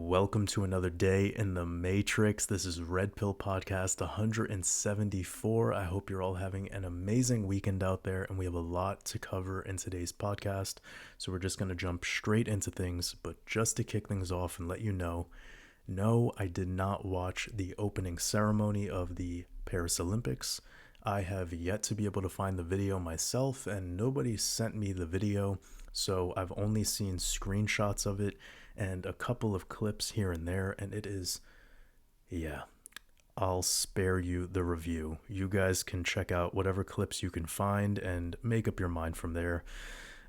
Welcome to another day in the Matrix. This is Red Pill Podcast 174. I hope you're all having an amazing weekend out there, and we have a lot to cover in today's podcast. So we're just going to jump straight into things, but just to kick things off and let you know, no, I did not watch the opening ceremony of the Paris Olympics. I have yet to be able to find the video myself, and nobody sent me the video, so I've only seen screenshots of it and a couple of clips here and there, and it is, I'll spare you the review. You guys can check out whatever clips you can find and make up your mind from there,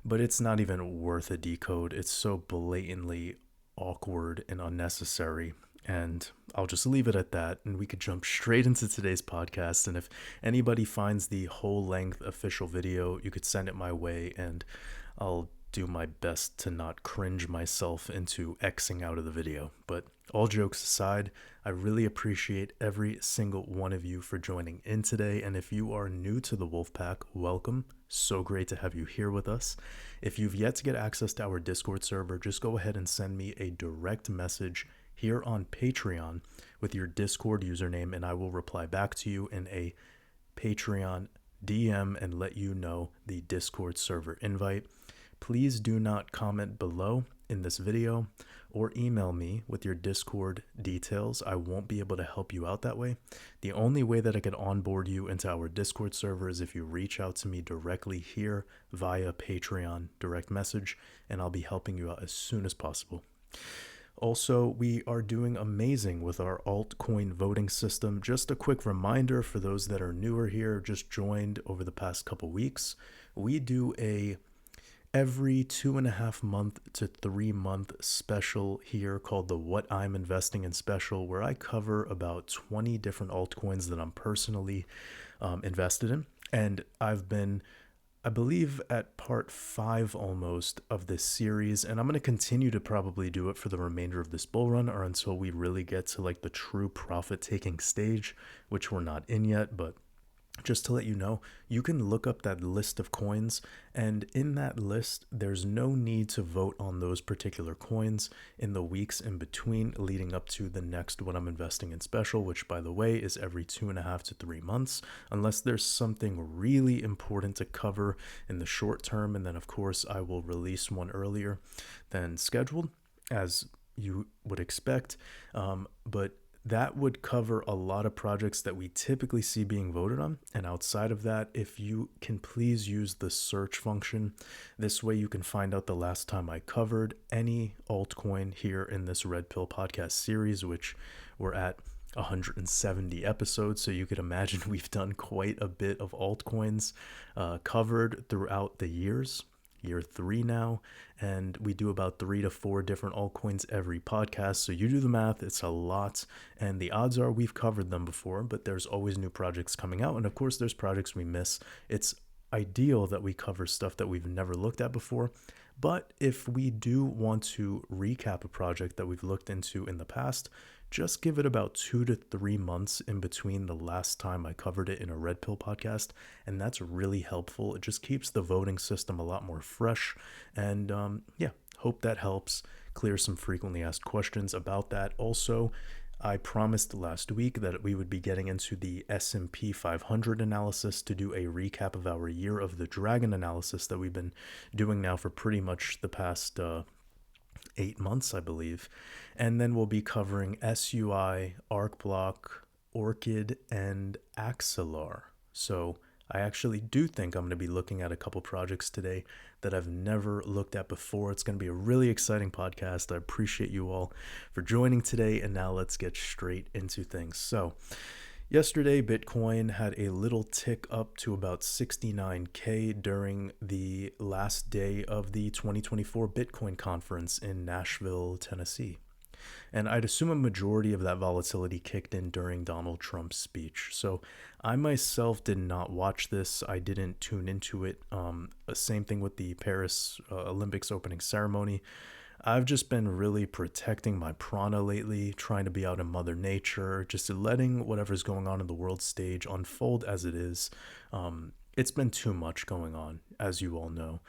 but it's not even worth a decode. It's so blatantly awkward and unnecessary, and I'll just leave it at that, and we could jump straight into today's podcast. And if anybody finds the whole length official video, you could send it my way, and I'll do my best to not cringe myself into Xing out of the video. But all jokes aside, I really appreciate every single one of you for joining in today. And if you are new to the Wolfpack, welcome. So great to have you here with us. If you've yet to get access to our Discord server, just go ahead and send me a direct message here on Patreon with your Discord username, and I will reply back to you in a Patreon DM and let you know the Discord server invite. Please do not comment below in this video or email me with your Discord details. I won't be able to help you out that way. The only way that I could onboard you into our Discord server is if you reach out to me directly here via Patreon direct message, and I'll be helping you out as soon as possible. Also, we are doing amazing with our altcoin voting system. Just a quick reminder for those that are newer here, just joined over the past couple weeks. We do a every 2.5 month to 3 month special here called the What I'm Investing in special, where I cover about 20 different altcoins that I'm personally invested in. And I've been, I believe, at part 5 almost of this series, and I'm going to continue to probably do it for the remainder of this bull run, or until we really get to like the true profit taking stage, which we're not in yet. But just to let you know, you can look up that list of coins, and in that list, there's no need to vote on those particular coins in the weeks in between leading up to the next What I'm Investing in special, which, by the way, is every 2.5 to 3 months, unless there's something really important to cover in the short term. And then, of course, I will release one earlier than scheduled, as you would expect. But that would cover a lot of projects that we typically see being voted on. And outside of that, if you can please use the search function, this way you can find out the last time I covered any altcoin here in this Red Pill podcast series, which we're at 170 episodes. So you could imagine we've done quite a bit of altcoins covered throughout the years. Year 3 now, and we do about 3 to 4 different altcoins every podcast. So you do the math, it's a lot, and the odds are we've covered them before, but there's always new projects coming out, and of course there's projects we miss. It's ideal that we cover stuff that we've never looked at before, but if we do want to recap a project that we've looked into in the past, just give it about 2 to 3 months in between the last time I covered it in a Red Pill podcast, and that's really helpful. It just keeps the voting system a lot more fresh, and hope that helps clear some frequently asked questions about that. Also, I promised last week that we would be getting into the S&P 500 analysis to do a recap of our Year of the Dragon analysis that we've been doing now for pretty much the past 8 months, I believe. And then we'll be covering SUI, ArcBlock, Orchid, and Axelar. So I actually do think I'm going to be looking at a couple projects today that I've never looked at before. It's going to be a really exciting podcast. I appreciate you all for joining today. And now let's get straight into things. So yesterday, Bitcoin had a little tick up to about 69K during the last day of the 2024 Bitcoin conference in Nashville, Tennessee. And I'd assume a majority of that volatility kicked in during Donald Trump's speech. So I myself did not watch this. I didn't tune into it. Same thing with the Paris Olympics opening ceremony. I've just been really protecting my prana lately, trying to be out in Mother Nature, just letting whatever's going on in the world stage unfold as it is. It's been too much going on, as you all know.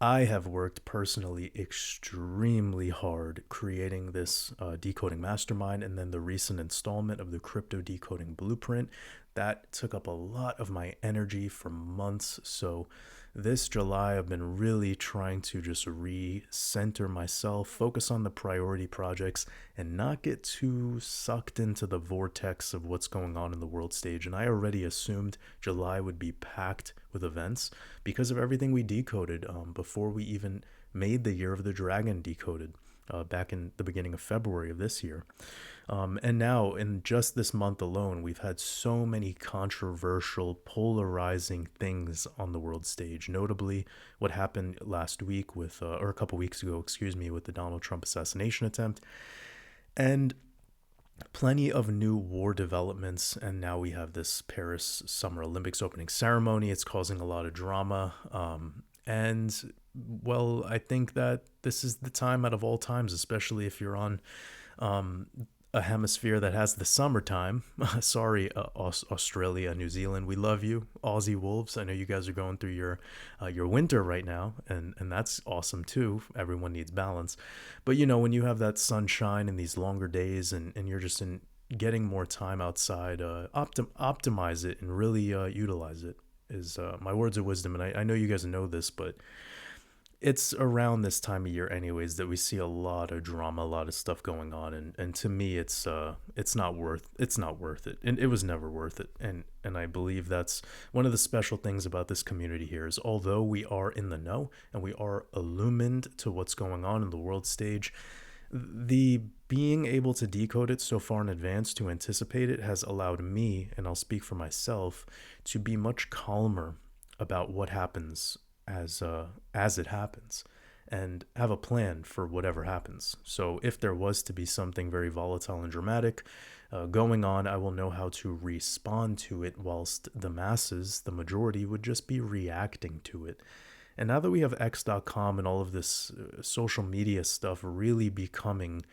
I have worked personally extremely hard creating this decoding mastermind, and then the recent installment of the crypto decoding blueprint. That took up a lot of my energy for months. So this July, I've been really trying to just re-center myself, focus on the priority projects, and not get too sucked into the vortex of what's going on in the world stage. And I already assumed July would be packed with events because of everything we decoded before we even made the Year of the Dragon decoded back in the beginning of February of this year. And now, in just this month alone, we've had so many controversial, polarizing things on the world stage. Notably, what happened last week or a couple weeks ago, excuse me, with the Donald Trump assassination attempt, and plenty of new war developments. And now we have this Paris Summer Olympics opening ceremony. It's causing a lot of drama. And well, I think that this is the time out of all times, especially if you're on a hemisphere that has the summertime. Sorry, Australia, New Zealand, we love you, Aussie Wolves. I know you guys are going through your winter right now, and that's awesome too. Everyone needs balance, but when you have that sunshine and these longer days, and you're just getting more time outside, optimize it and really utilize it. Is my words of wisdom, and I know you guys know this, but it's around this time of year anyways that we see a lot of drama, a lot of stuff going on, and to me it's not worth it, and it was never worth it. And I believe that's one of the special things about this community here is, although we are in the know and we are illumined to what's going on in the world stage, the being able to decode it so far in advance, to anticipate it, has allowed me, and I'll speak for myself, to be much calmer about what happens as it happens, and have a plan for whatever happens. So if there was to be something very volatile and dramatic going on, I will know how to respond to it, whilst the masses, the majority, would just be reacting to it. And now that we have X.com and all of this social media stuff really becoming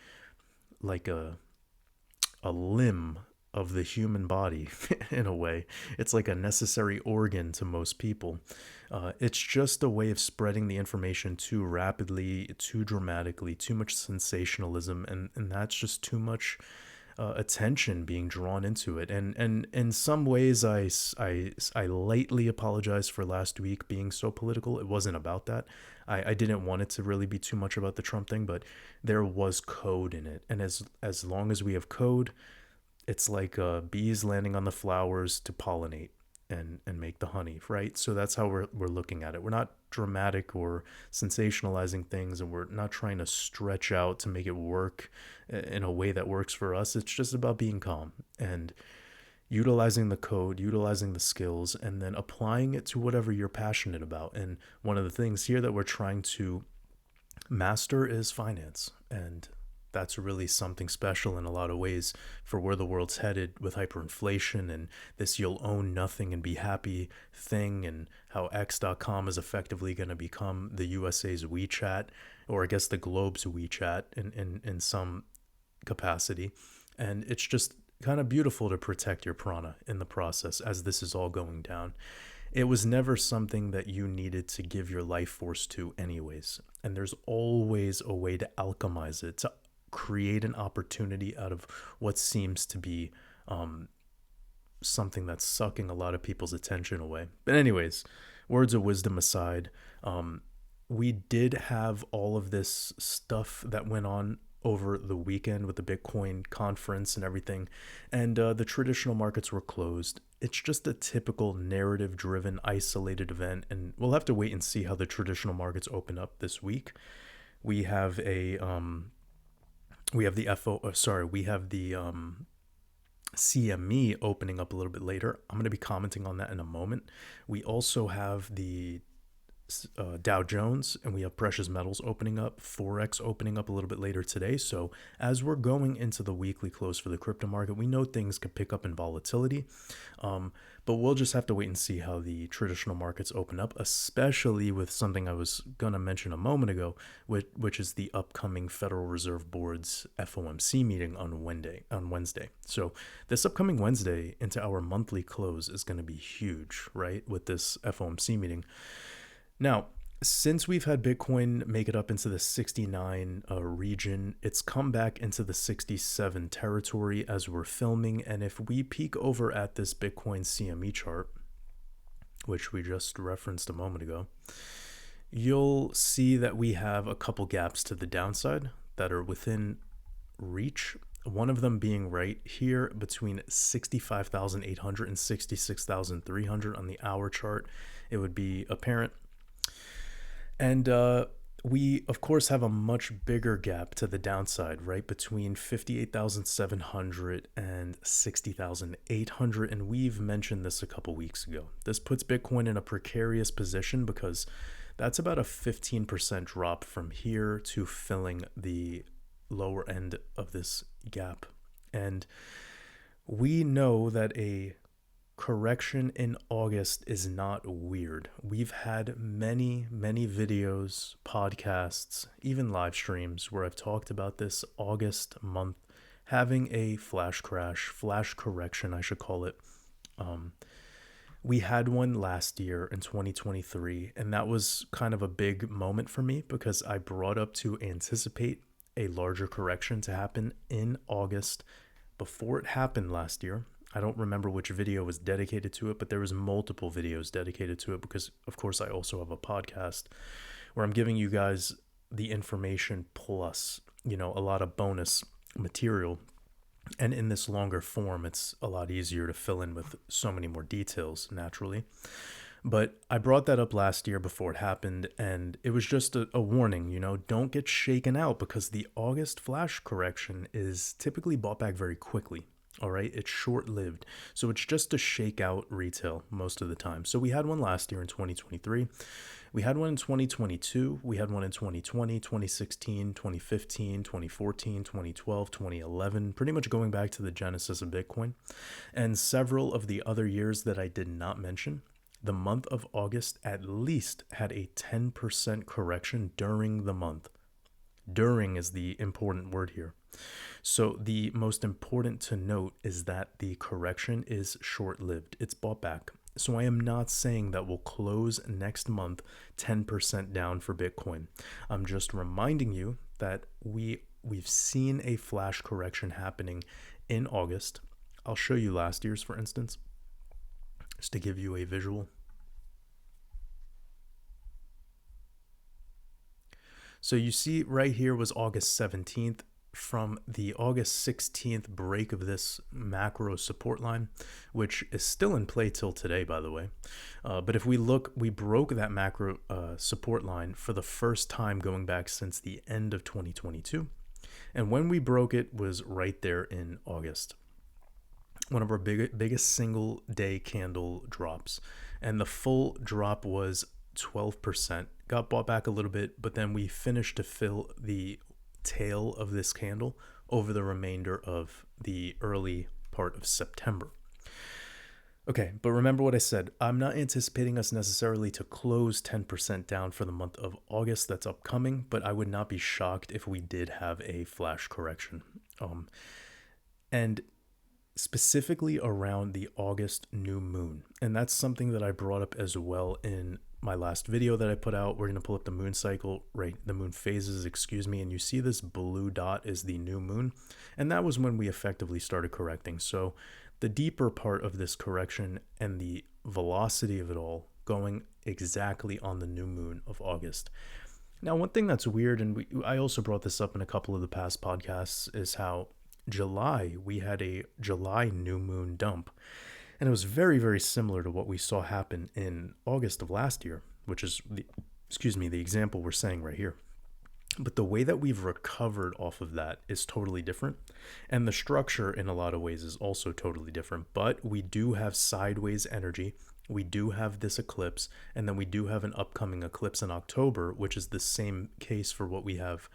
like a limb of the human body, in a way, it's like a necessary organ to most people. It's just a way of spreading the information too rapidly, too dramatically, too much sensationalism, and that's just too much attention being drawn into it. And in some ways, I lightly apologize for last week being so political. It wasn't about that. I didn't want it to really be too much about the Trump thing, but there was code in it, and as long as we have code, it's like bees landing on the flowers to pollinate and make the honey, right? So that's how we're looking at it. We're not dramatic or sensationalizing things, and we're not trying to stretch out to make it work in a way that works for us. It's just about being calm and utilizing the code, utilizing the skills, and then applying it to whatever you're passionate about. And one of the things here that we're trying to master is finance, and that's really something special in a lot of ways for where the world's headed with hyperinflation and this you'll own nothing and be happy thing, and how X.com is effectively going to become the USA's WeChat, or I guess the globe's WeChat in some capacity. And it's just kind of beautiful to protect your prana in the process as this is all going down. It was never something that you needed to give your life force to anyways. And there's always a way to alchemize it, to create an opportunity out of what seems to be something that's sucking a lot of people's attention away. But anyways, words of wisdom aside, we did have all of this stuff that went on over the weekend with the Bitcoin conference and everything, and the traditional markets were closed. It's just a typical narrative-driven, isolated event, and we'll have to wait and see how the traditional markets open up this week. We have the CME opening up a little bit later. I'm going to be commenting on that in a moment. We also have the Dow Jones, and we have precious metals opening up, Forex opening up a little bit later today. So as we're going into the weekly close for the crypto market, we know things could pick up in volatility, but we'll just have to wait and see how the traditional markets open up, especially with something I was going to mention a moment ago, which is the upcoming Federal Reserve Board's FOMC meeting on Wednesday. So this upcoming Wednesday into our monthly close is going to be huge, right, with this FOMC meeting. Now, Since we've had Bitcoin make it up into the 69 region, it's come back into the 67 territory as we're filming. And if we peek over at this Bitcoin CME chart, which we just referenced a moment ago, you'll see that we have a couple gaps to the downside that are within reach. One of them being right here between 65,800 and 66,300 on the hour chart. It would be apparent. And we, of course, have a much bigger gap to the downside, right, between 58,700 and 60,800. And we've mentioned this a couple weeks ago. This puts Bitcoin in a precarious position because that's about a 15% drop from here to filling the lower end of this gap. And we know that a correction in August is not weird. We've had many videos, podcasts, even live streams where I've talked about this August month having a flash correction, I should call it. We had one last year in 2023, and that was kind of a big moment for me because I brought up to anticipate a larger correction to happen in August before it happened last year. I don't remember which video was dedicated to it, but there was multiple videos dedicated to it because, of course, I also have a podcast where I'm giving you guys the information plus, a lot of bonus material. And in this longer form, it's a lot easier to fill in with so many more details naturally. But I brought that up last year before it happened, and it was just a warning, don't get shaken out because the August flash correction is typically bought back very quickly. All right, it's short-lived. So it's just to shake out retail most of the time. So we had one last year in 2023. We had one in 2022. We had one in 2020, 2016, 2015, 2014, 2012, 2011, pretty much going back to the genesis of Bitcoin. And several of the other years that I did not mention, the month of August at least had a 10% correction during the month. During is the important word here. So the most important to note is that the correction is short-lived. It's bought back. So I am not saying that we'll close next month 10% down for Bitcoin. I'm just reminding you that we've seen a flash correction happening in August. I'll show you last year's, for instance, just to give you a visual. So you see right here was August 17th. From the August 16th break of this macro support line, which is still in play till today, by the way. But if we look, we broke that macro support line for the first time going back since the end of 2022. And when we broke it was right there in August. One of our biggest single day candle drops. And the full drop was 12%. Got bought back a little bit, but then we finished to fill the tail of this candle over the remainder of the early part of September. Okay, but remember what I said. I'm not anticipating us necessarily to close 10% down for the month of August that's upcoming, but I would not be shocked if we did have a flash correction. And specifically around the August new moon. And that's something that I brought up as well in my last video that I put out. We're going to pull up the moon cycle, right? The moon phases, and you see this blue dot is the new moon. And that was when we effectively started correcting. So the deeper part of this correction and the velocity of it all going exactly on the new moon of August. Now, one thing that's weird, and I also brought this up in a couple of the past podcasts, is how July, we had a July new moon dump. And it was very, very similar to what we saw happen in August of last year, which is, the example we're saying right here. But the way that we've recovered off of that is totally different. And the structure in a lot of ways is also totally different. But we do have sideways energy. We do have this eclipse. And then we do have an upcoming eclipse in October, which is the same case for what we have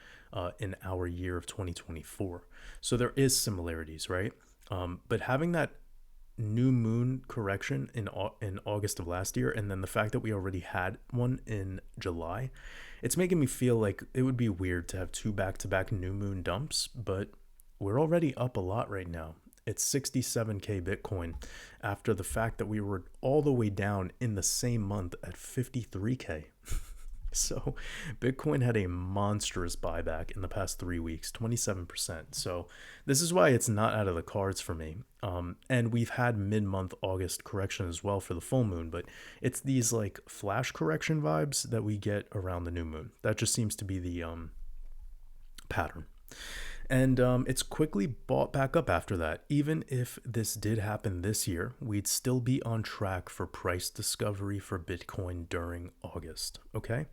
in our year of 2024. So there is similarities, right? But having that new moon correction in August of last year, and then the fact that we already had one in July, it's making me feel like it would be weird to have two back-to-back new moon dumps, but we're already up a lot right now. It's 67K Bitcoin after the fact that we were all the way down in the same month at 53K. So Bitcoin had a monstrous buyback in the past 3 weeks, 27%. So this is why it's not out of the cards for me. And we've had mid-month August correction as well for the full moon, but it's these like flash correction vibes that we get around the new moon. That just seems to be the pattern. And it's quickly bought back up after that. Even if this did happen this year, we'd still be on track for price discovery for Bitcoin during August. Okay?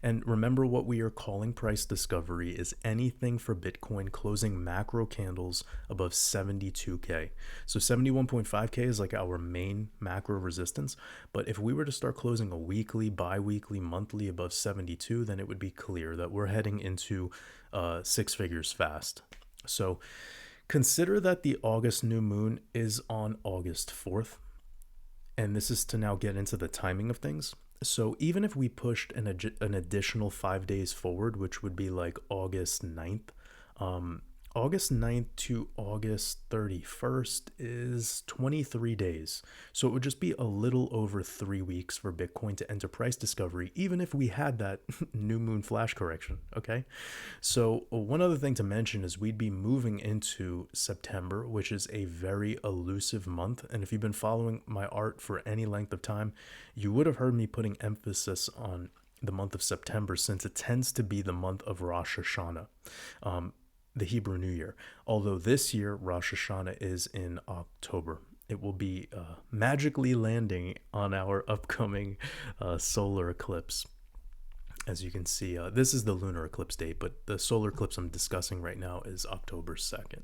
And remember, what we are calling price discovery is anything for Bitcoin closing macro candles above 72K. So 71.5K is like our main macro resistance. But if we were to start closing a weekly, bi-weekly, monthly above 72, then it would be clear that we're heading into six figures fast. So consider that the August new moon is on August 4th. And this is to now get into the timing of things. So even if we pushed an additional 5 days forward, which would be like August 9th, August 9th to August 31st is 23 days. So it would just be a little over 3 weeks for Bitcoin to enter price discovery, even if we had that new moon flash correction. Okay. So one other thing to mention is we'd be moving into September, which is a very elusive month. And if you've been following my art for any length of time, you would have heard me putting emphasis on the month of September, since it tends to be the month of Rosh Hashanah. The Hebrew New Year. Although this year, Rosh Hashanah is in October. It will be magically landing on our upcoming solar eclipse. As you can see, this is the lunar eclipse date, but the solar eclipse I'm discussing right now is October 2nd.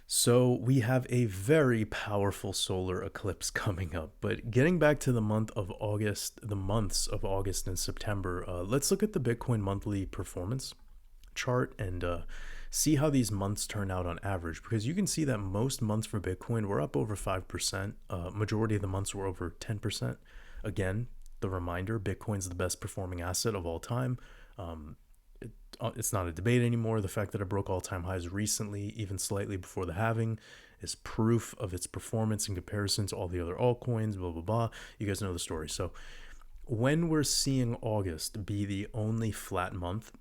So we have a very powerful solar eclipse coming up. But getting back to the months of August and September, let's look at the Bitcoin monthly performance chart and see how these months turn out on average, because you can see that most months for Bitcoin were up over 5%. Majority of the months were over 10%. Again, the reminder, Bitcoin's the best performing asset of all time. It's not a debate anymore. The fact that it broke all-time highs recently, even slightly before the halving, is proof of its performance in comparison to all the other altcoins, blah, blah, blah. You guys know the story. So when we're seeing August be the only flat month,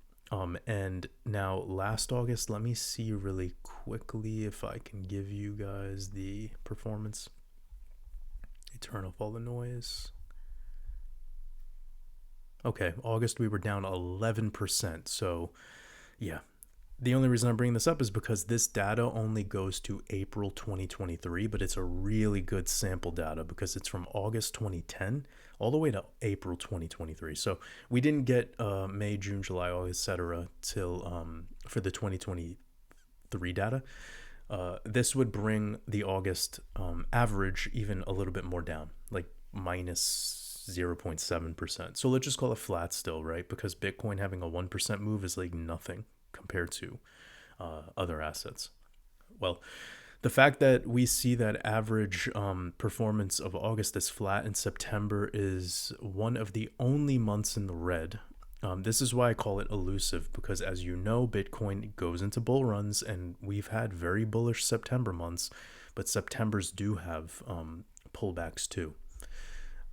and now last August, let me see really quickly if I can give you guys the performance. Turn off all the noise. Okay, August we were down 11%. So yeah, the only reason I'm bringing this up is because this data only goes to April 2023, but it's a really good sample data because it's from August 2010 all the way to April 2023. So we didn't get May, June, July, August, etc. till for the 2023 data. This would bring the August average even a little bit more down, like minus 0.7%. So let's just call it flat still, right? Because Bitcoin having a 1% move is like nothing compared to other assets. Well, the fact that we see that average performance of August is flat and September is one of the only months in the red. This is why I call it elusive, because as you know, Bitcoin goes into bull runs, and we've had very bullish September months, but Septembers do have pullbacks too.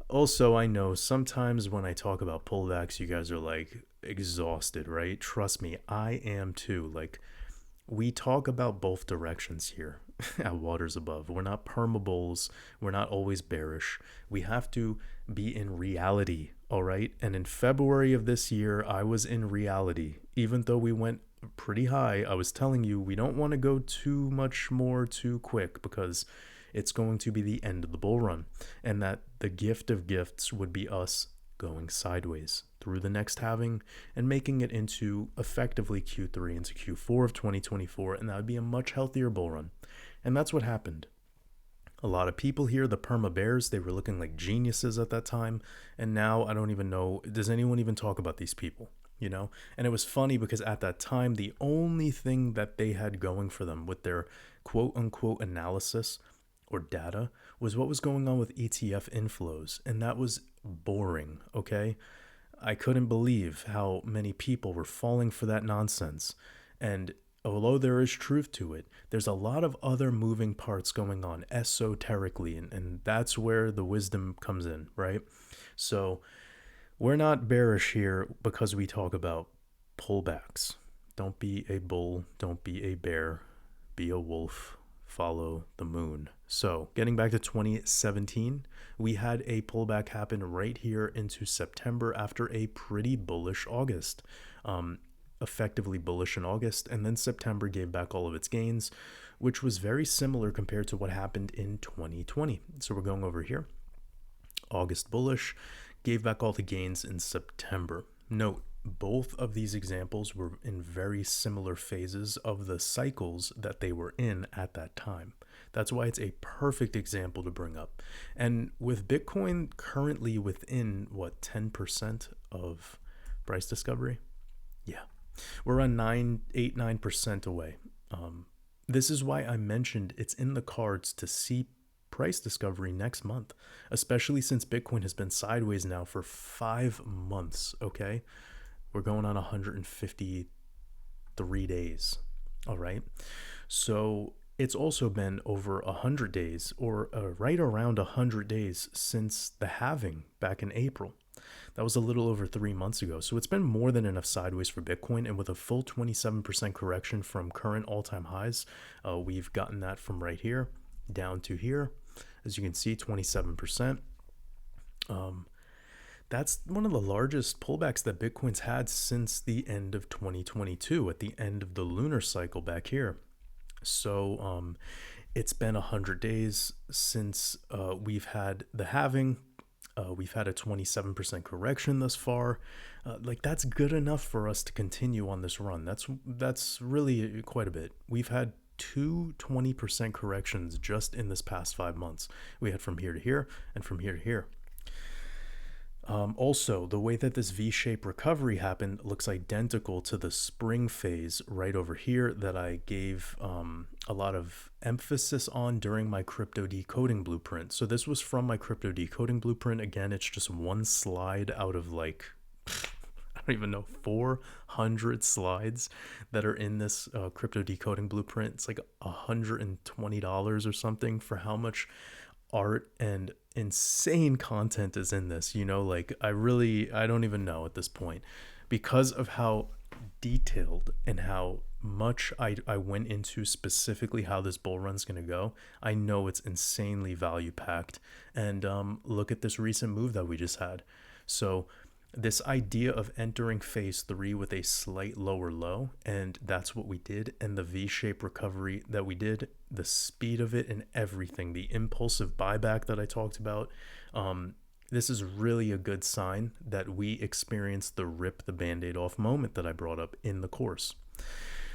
Also, I know sometimes when I talk about pullbacks, you guys are like exhausted, right? Trust me, I am too. Like, we talk about both directions here at WatersAbove. We're not permabulls. We're not always bearish. We have to be in reality, all right? And in February of this year, I was in reality. Even though we went pretty high, I was telling you we don't want to go too much more too quick, because it's going to be the end of the bull run, and that the gift of gifts would be us going sideways through the next halving and making it into effectively Q3 into Q4 of 2024, and that would be a much healthier bull run. And that's what happened. A lot of people here, the perma bears, they were looking like geniuses at that time, and now I don't even know, does anyone even talk about these people? You know? And it was funny because at that time, the only thing that they had going for them with their quote unquote analysis or data was what was going on with ETF inflows, and that was boring. Okay, I couldn't believe how many people were falling for that nonsense. And although there is truth to it, there's a lot of other moving parts going on esoterically, and that's where the wisdom comes in, right? So We're not bearish here because we talk about pullbacks. Don't be a bull, don't be a bear, be a wolf, follow the moon. So, getting back to 2017, we had a pullback happen right here into September after a pretty bullish August. Effectively bullish in August, and then September gave back all of its gains, which was very similar compared to what happened in 2020. So, we're going over here. August bullish, gave back all the gains in September. Note, both of these examples were in very similar phases of the cycles that they were in at that time. That's why it's a perfect example to bring up. And with Bitcoin currently within, 10% of price discovery? Yeah, we're on 9% away. This is why I mentioned it's in the cards to see price discovery next month, especially since Bitcoin has been sideways now for 5 months. Okay, we're going on 153 days. All right, so it's also been over 100 days, or right around 100 days since the halving back in April. That was a little over 3 months ago. So it's been more than enough sideways for Bitcoin. And with a full 27% correction from current all-time highs, we've gotten that from right here down to here. As you can see, 27%. That's one of the largest pullbacks that Bitcoin's had since the end of 2022, at the end of the lunar cycle back here. So it's been 100 days since we've had the halving. We've had a 27% correction thus far. Like, that's good enough for us to continue on this run. That's really quite a bit. We've had two 20% corrections just in this past 5 months. We had from here to here and from here to here. Also, the way that this V-shaped recovery happened looks identical to the spring phase right over here that I gave a lot of emphasis on during my crypto decoding blueprint. So this was from my crypto decoding blueprint. Again, it's just one slide out of like, I don't even know, 400 slides that are in this crypto decoding blueprint. It's like $120 or something for how much art and insane content is in this. Like, I don't even know at this point, because of how detailed and how much I went into specifically how this bull run's going to go. I know it's insanely value packed. And look at this recent move that we just had. So this idea of entering phase 3 with a slight lower low, and that's what we did. And the V-shaped recovery that we did, the speed of it and everything, the impulsive buyback that I talked about, this is really a good sign that we experienced the rip the band-aid off moment that I brought up in the course.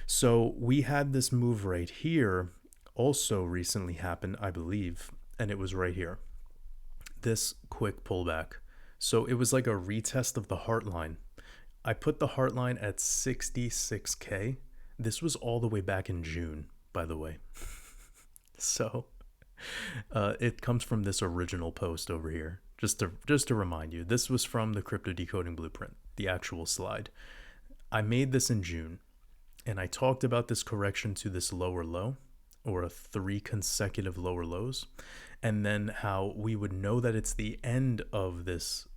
So we had this move right here also recently happen, I believe, and it was right here, this quick pullback. So it was like a retest of the heart line. I put the heart line at 66K. This was all the way back in June, by the way. So it comes from this original post over here. Just to remind you, this was from the crypto decoding blueprint, the actual slide. I made this in June, and I talked about this correction to this lower low, or 3 consecutive lower lows, and then how we would know that it's the end of this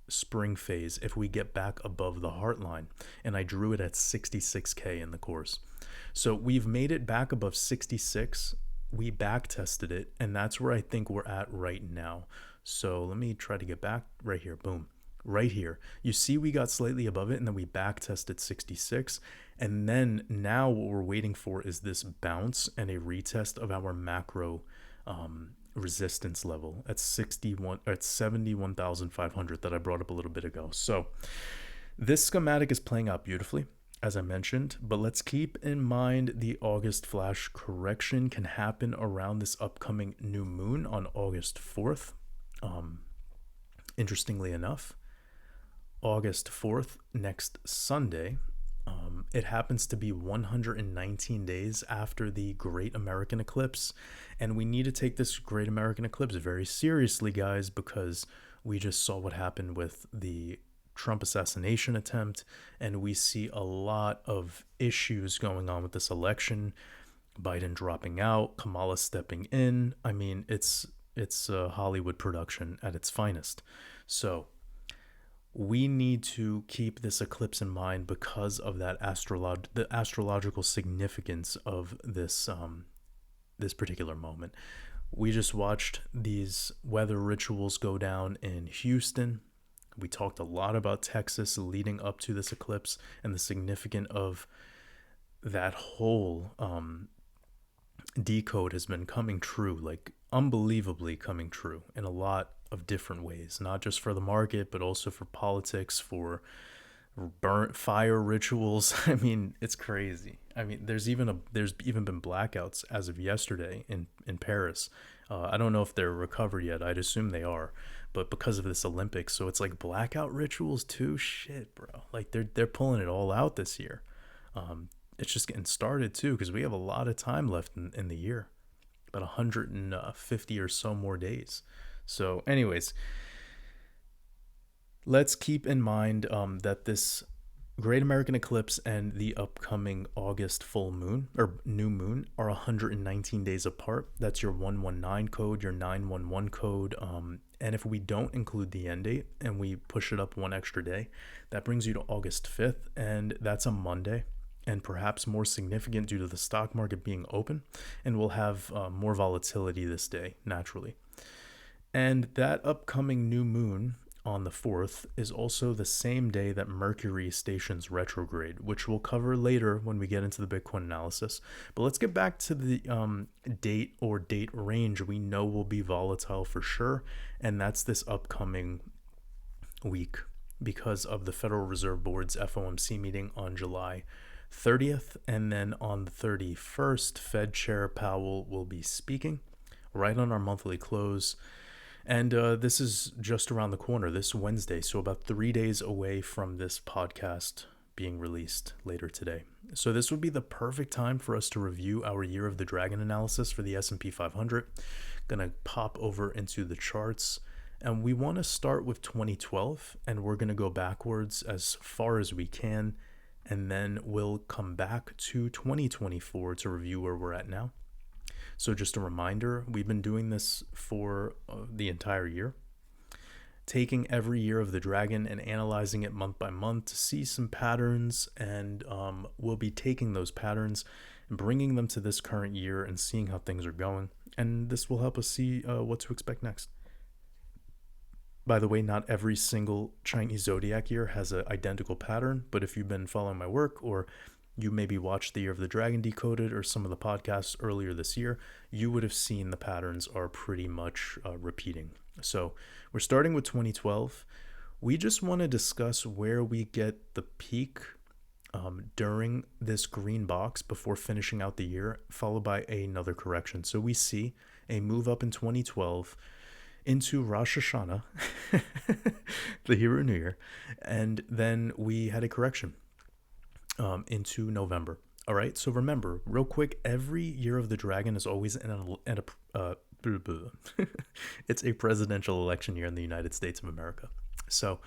spring phase if we get back above the heart line. And I drew it at 66K in the course. So we've made it back above 66. We back tested it, and that's where I think we're at right now. So let me try to get back right here. Boom. Right here. You see we got slightly above it, and then we back tested 66. And then now what we're waiting for is this bounce and a retest of our macro resistance level at 71,500 that I brought up a little bit ago. So this schematic is playing out beautifully, as I mentioned, but let's keep in mind the August flash correction can happen around this upcoming new moon on August 4th. Interestingly enough, August 4th, next Sunday, it happens to be 119 days after the Great American Eclipse, and we need to take this Great American Eclipse very seriously, guys, because we just saw what happened with the Trump assassination attempt, and we see a lot of issues going on with this election. Biden dropping out, Kamala stepping in. I mean, it's a Hollywood production at its finest. So we need to keep this eclipse in mind because of that the astrological significance of this particular moment. We just watched these weather rituals go down in Houston. We talked a lot about Texas leading up to this eclipse and the significance of that whole decode has been coming true, like unbelievably coming true in a lot of different ways, not just for the market, but also for politics, for burnt fire rituals. I mean, it's crazy. I mean, there's even been blackouts as of yesterday in Paris. I don't know if they're recovered yet. I'd assume they are, but because of this Olympics, so it's like blackout rituals too. Shit, bro. Like they're pulling it all out this year. It's just getting started too, because we have a lot of time left in the year, about 150 or so more days. So, anyways, let's keep in mind that this Great American Eclipse and the upcoming August full moon or new moon are 119 days apart. That's your 119 code, your 911 code. And if we don't include the end date and we push it up one extra day, that brings you to August 5th, and that's a Monday. And perhaps more significant due to the stock market being open, and we'll have more volatility this day, naturally. And that upcoming new moon on the 4th is also the same day that Mercury stations retrograde, which we'll cover later when we get into the Bitcoin analysis. But let's get back to the date or date range we know will be volatile for sure, and that's this upcoming week because of the Federal Reserve Board's FOMC meeting on July 30th, and then on the 31st, Fed Chair Powell will be speaking right on our monthly close. And this is just around the corner, this Wednesday, so about 3 days away from this podcast being released later today. So this would be the perfect time for us to review our Year of the Dragon analysis for the S&P 500. Gonna pop over into the charts, and we want to start with 2012, and we're gonna go backwards as far as we can, and then we'll come back to 2024 to review where we're at now. So just a reminder, we've been doing this for the entire year, taking every year of the dragon and analyzing it month by month to see some patterns, and we'll be taking those patterns and bringing them to this current year and seeing how things are going, and this will help us see what to expect next. By the way, not every single Chinese zodiac year has an identical pattern, but if you've been following my work, or you maybe watched the Year of the Dragon Decoded or some of the podcasts earlier this year, you would have seen the patterns are pretty much repeating. So we're starting with 2012. We just want to discuss where we get the peak during this green box before finishing out the year, followed by another correction. So we see a move up in 2012 into Rosh Hashanah, the Hebrew New Year, and then we had a correction into November. All right, so remember, real quick, every Year of the Dragon is always it's a presidential election year in the United States of America. So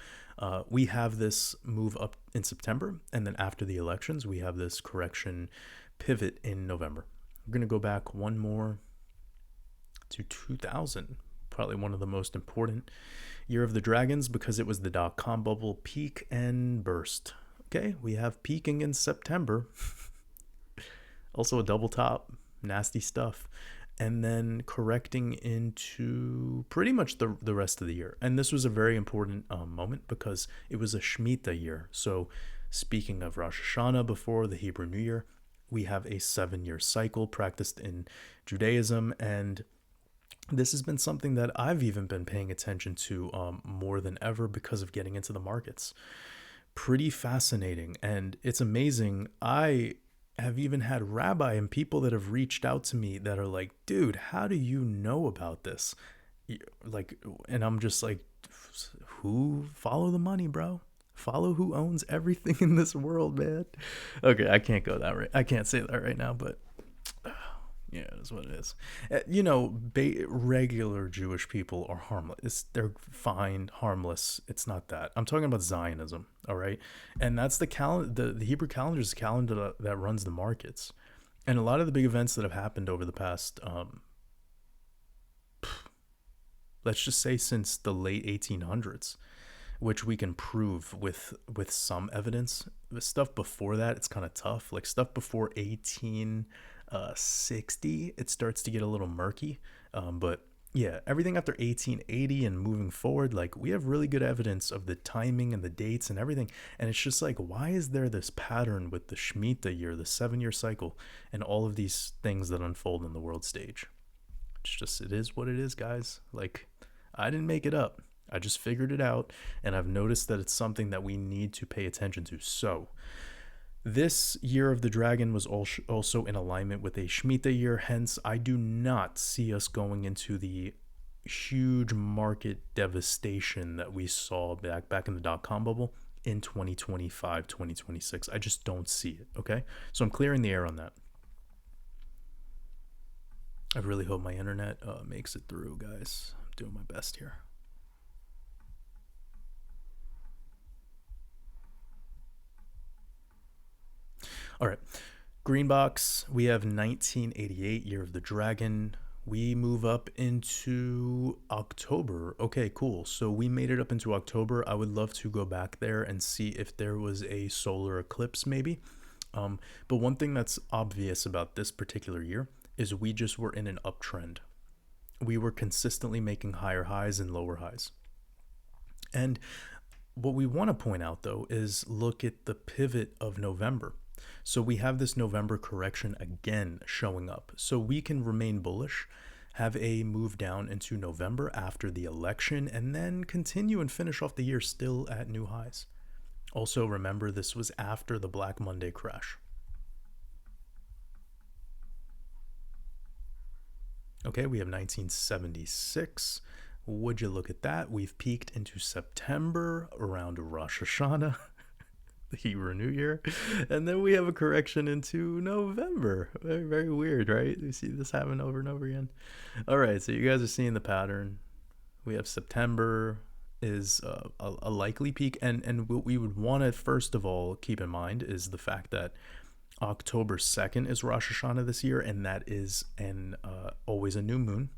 we have this move up in September, and then after the elections, we have this correction pivot in November. We're going to go back one more to 2000. Probably one of the most important Year of the Dragons because it was the dot-com bubble peak and burst. Okay, we have peaking in September. Also a double top, nasty stuff. And then correcting into pretty much the rest of the year. And this was a very important moment because it was a Shemitah year. So speaking of Rosh Hashanah before the Hebrew New Year, we have a 7-year cycle practiced in Judaism, and this has been something that I've even been paying attention to more than ever because of getting into the markets. Pretty fascinating, and it's amazing. I have even had rabbi and people that have reached out to me that are like, dude, how do you know about this? Like, and I'm just like, who? Follow the money, bro. Follow who owns everything in this world, man. Okay, I can't go that right. I can't say that right now, but yeah, that's what it is. You know, regular Jewish people are harmless. They're fine, harmless. It's not that. I'm talking about Zionism, all right? And that's the calendar. The Hebrew calendar is the calendar that runs the markets. And a lot of the big events that have happened over the past, let's just say since the late 1800s, which we can prove with some evidence. The stuff before that, it's kind of tough. Like stuff before 1860, it starts to get a little murky. But yeah, everything after 1880 and moving forward, like we have really good evidence of the timing and the dates and everything. And it's just like, why is there this pattern with the Shemitah year, the 7-year cycle, and all of these things that unfold on the world stage? It's just, it is what it is, guys. Like, I didn't make it up. I just figured it out, and I've noticed that it's something that we need to pay attention to. So, this year of the dragon was also in alignment with a Shemitah year. Hence, I do not see us going into the huge market devastation that we saw back in the dot-com bubble in 2025, 2026. I just don't see it, okay? So I'm clearing the air on that. I really hope my internet makes it through, guys. I'm doing my best here. All right, green box, we have 1988, year of the dragon. We move up into October. Okay, cool. So we made it up into October. I would love to go back there and see if there was a solar eclipse maybe. But one thing that's obvious about this particular year is we just were in an uptrend. We were consistently making higher highs and lower highs. And what we want to point out though is look at the pivot of November. So we have this November correction again showing up. So we can remain bullish, have a move down into November after the election, and then continue and finish off the year still at new highs. Also, remember, this was after the Black Monday crash. Okay, we have 1976. Would you look at that? We've peaked into September around Rosh Hashanah, the Hebrew New Year, and then we have a correction into November. Very, very weird, right? We see this happen over and over again. All right, so you guys are seeing the pattern. We have September is a likely peak, and what we would want to first of all keep in mind is the fact that October 2nd is Rosh Hashanah this year, and that is always a new moon.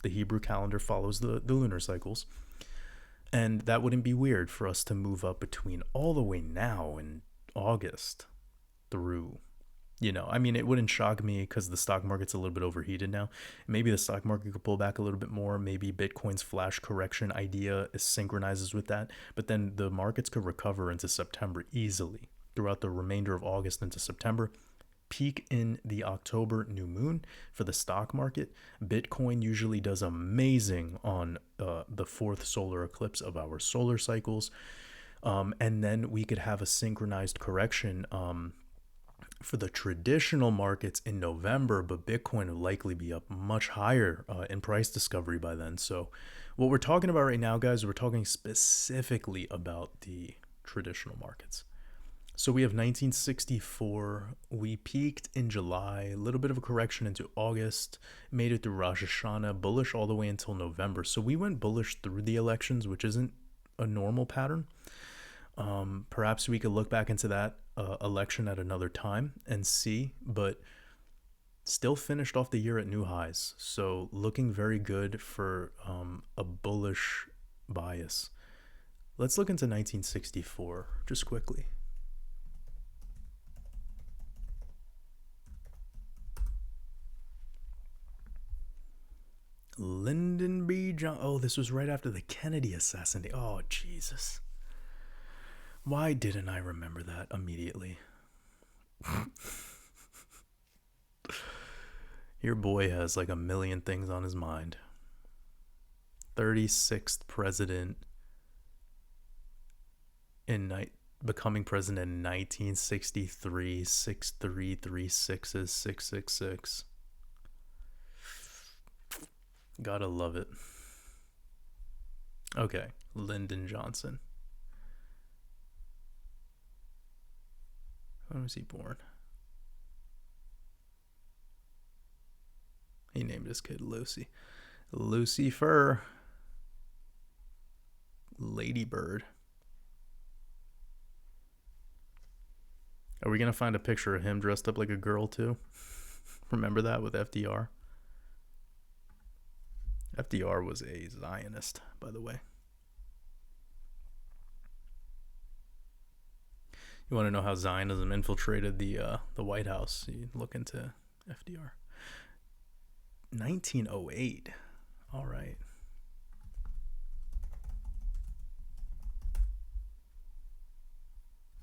The Hebrew calendar follows the lunar cycles. And that wouldn't be weird for us to move up between all the way now in August through, I mean, it wouldn't shock me because the stock market's a little bit overheated now. Maybe the stock market could pull back a little bit more. Maybe Bitcoin's flash correction idea synchronizes with that. But then the markets could recover into September easily throughout the remainder of August into September. Peak in the October new moon for the stock market. Bitcoin usually does amazing on the fourth solar eclipse of our solar cycles. And then we could have a synchronized correction for the traditional markets in November, but Bitcoin will likely be up much higher in price discovery by then. So what we're talking about right now, guys, we're talking specifically about the traditional markets. So we have 1964, we peaked in July, a little bit of a correction into August, made it through Rosh Hashanah, bullish all the way until November. So we went bullish through the elections, which isn't a normal pattern. Perhaps we could look back into that election at another time and see, but still finished off the year at new highs. So looking very good for a bullish bias. Let's look into 1964 just quickly. Lyndon B. Johnson. Oh, this was right after the Kennedy assassination. Oh, Jesus. Why didn't I remember that immediately? Your boy has like a million things on his mind. 36th president becoming president in 1963, 6336 666. Gotta love it. Okay, Lyndon Johnson. When was he born? He named his kid Lucy. Lucifer. Ladybird. Are we going to find a picture of him dressed up like a girl too? Remember that with FDR? FDR was a Zionist, by the way. You want to know how Zionism infiltrated the White House? You look into FDR. 1908. All right.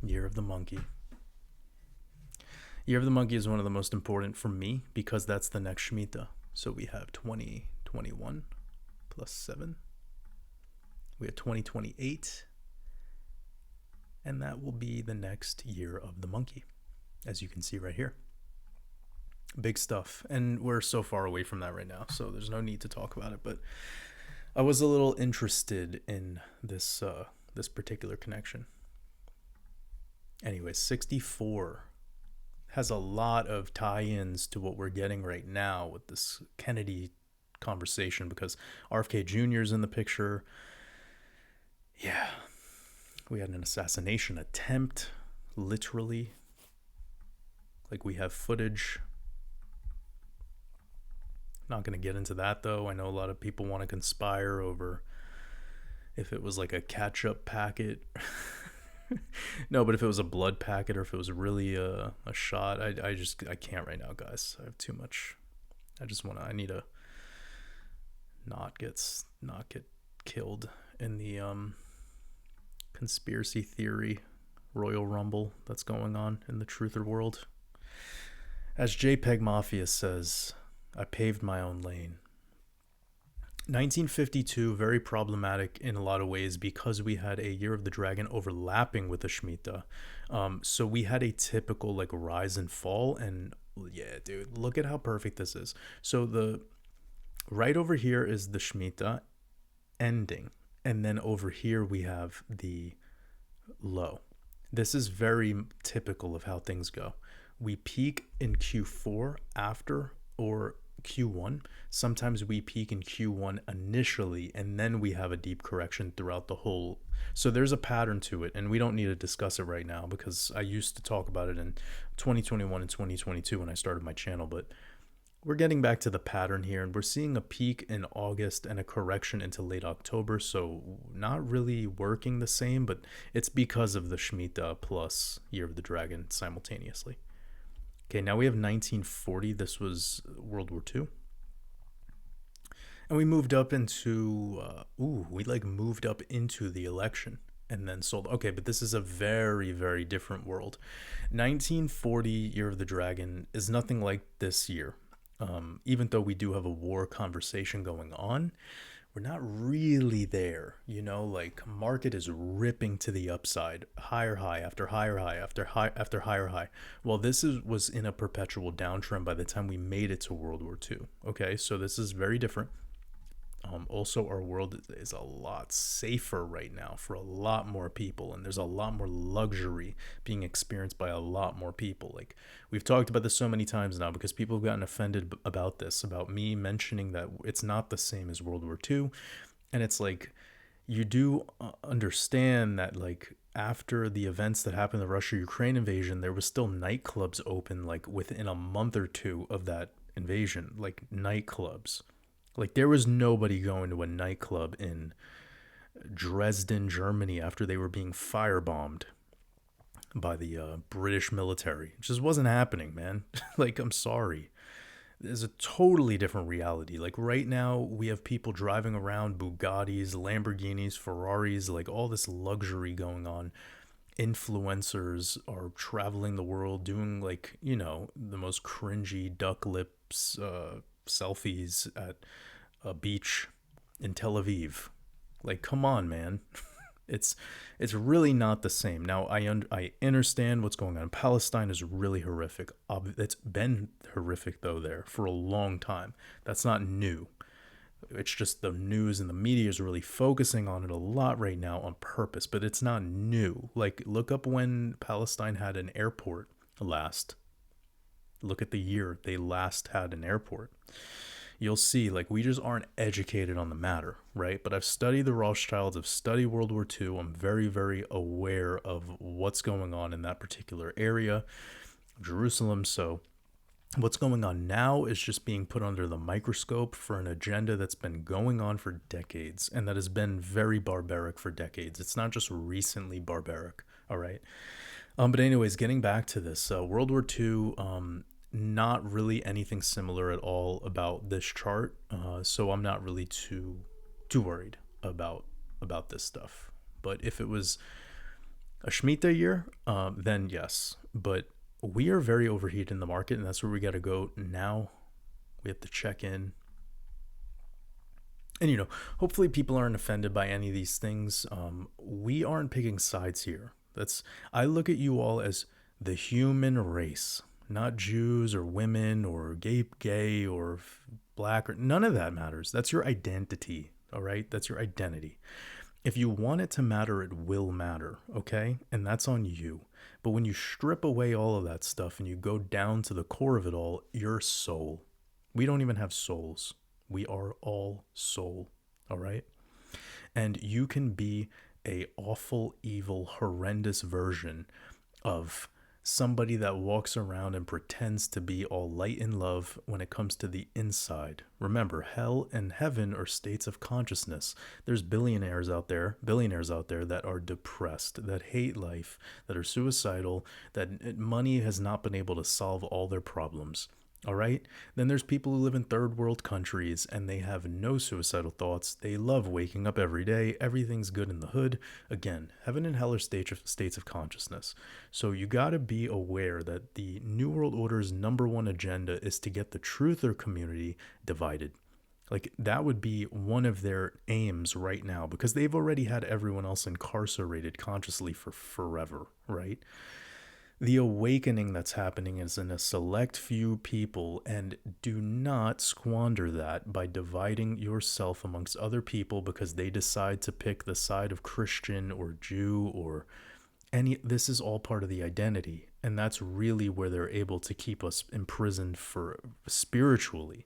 Year of the Monkey. Year of the Monkey is one of the most important for me because that's the next Shemitah. So we have 2021 plus 7. We have 2028. And that will be the next year of the monkey, as you can see right here. Big stuff. And we're so far away from that right now, so there's no need to talk about it. But I was a little interested in this this particular connection. Anyway, 64 has a lot of tie-ins to what we're getting right now with this Kennedy conversation because RFK Jr. is in the picture. Yeah. We had an assassination attempt, literally. Like, we have footage. Not going to get into that, though. I know a lot of people want to conspire over if it was like a catch-up packet. No, but if it was a blood packet or if it was really a shot, I can't right now, guys. I have too much. I need to not get killed in the conspiracy theory Royal Rumble that's going on in the truther world. As JPEG Mafia says, I paved my own lane. 1952, very problematic in a lot of ways because we had a Year of the Dragon overlapping with the Shemitah. So we had a typical like rise and fall, and yeah, dude, look at how perfect this is. So the right over here is the Shemitah ending, and then over here we have the low. This is very typical of how things go. We peak in Q4 after or Q1. Sometimes we peak in Q1 initially, and then we have a deep correction throughout the whole. So there's a pattern to it, and we don't need to discuss it right now because I used to talk about it in 2021 and 2022 when I started my channel, but we're getting back to the pattern here, and we're seeing a peak in August and a correction into late October, so not really working the same, but it's because of the Shemitah plus Year of the Dragon simultaneously. Okay, now we have 1940. This was World War II. And we moved up into, moved up into the election and then sold. Okay, but this is a very, very different world. 1940 Year of the Dragon is nothing like this year. Even though we do have a war conversation going on, we're not really there, like market is ripping to the upside, higher high after higher high after higher high. Well, this was in a perpetual downtrend by the time we made it to World War II. Okay, so this is very different. Also, our world is a lot safer right now for a lot more people, and there's a lot more luxury being experienced by a lot more people. Like, we've talked about this so many times now because people have gotten offended about this, about me mentioning that it's not the same as World War II. And it's like, you do understand that, like, after the events that happened in the Russia-Ukraine invasion, there was still nightclubs open, like, within a month or two of that invasion, like nightclubs. Like, there was nobody going to a nightclub in Dresden, Germany after they were being firebombed by the British military. It just wasn't happening, man. Like, I'm sorry. There's a totally different reality. Like, right now, we have people driving around Bugattis, Lamborghinis, Ferraris, like all this luxury going on. Influencers are traveling the world doing, like, the most cringy duck lips selfies at a beach in Tel Aviv. Like, come on, man. It's really not the same. Now, I understand what's going on. Palestine is really horrific. It's been horrific, though, there for a long time. That's not new. It's just the news and the media is really focusing on it a lot right now on purpose, but it's not new. Like, look up when Palestine had an airport last. Look at the year they last had an airport. You'll see, like, we just aren't educated on the matter, right? But I've studied the Rothschilds, I've studied World War II. I'm very, very aware of what's going on in that particular area, Jerusalem. So what's going on now is just being put under the microscope for an agenda that's been going on for decades and that has been very barbaric for decades. It's not just recently barbaric, all right? But anyways, getting back to this, World War II, not really anything similar at all about this chart. So I'm not really too worried about this stuff. But if it was a Shemitah year, then yes. But we are very overheated in the market, and that's where we got to go now. We have to check in. And, hopefully people aren't offended by any of these things. We aren't picking sides here. I look at you all as the human race, not Jews or women or gay or black, or none of that matters. That's your identity. All right. That's your identity. If you want it to matter, it will matter, okay? And that's on you. But when you strip away all of that stuff and you go down to the core of it all, your soul. We don't even have souls. We are all soul, all right? And you can be a awful, evil, horrendous version of somebody that walks around and pretends to be all light and love when it comes to the inside. Remember, hell and heaven are states of consciousness. There's billionaires out there that are depressed, that hate life, that are suicidal, that money has not been able to solve all their problems. All right. Then there's people who live in third world countries and they have no suicidal thoughts. They love waking up every day. Everything's good in the hood. Again, heaven and hell are states of consciousness. So you got to be aware that the New World Order's number one agenda is to get the truther community divided. Like that would be one of their aims right now, because they've already had everyone else incarcerated consciously for forever, right? The awakening that's happening is in a select few people, and do not squander that by dividing yourself amongst other people because they decide to pick the side of Christian or Jew or any. This is all part of the identity, and that's really where they're able to keep us imprisoned for spiritually.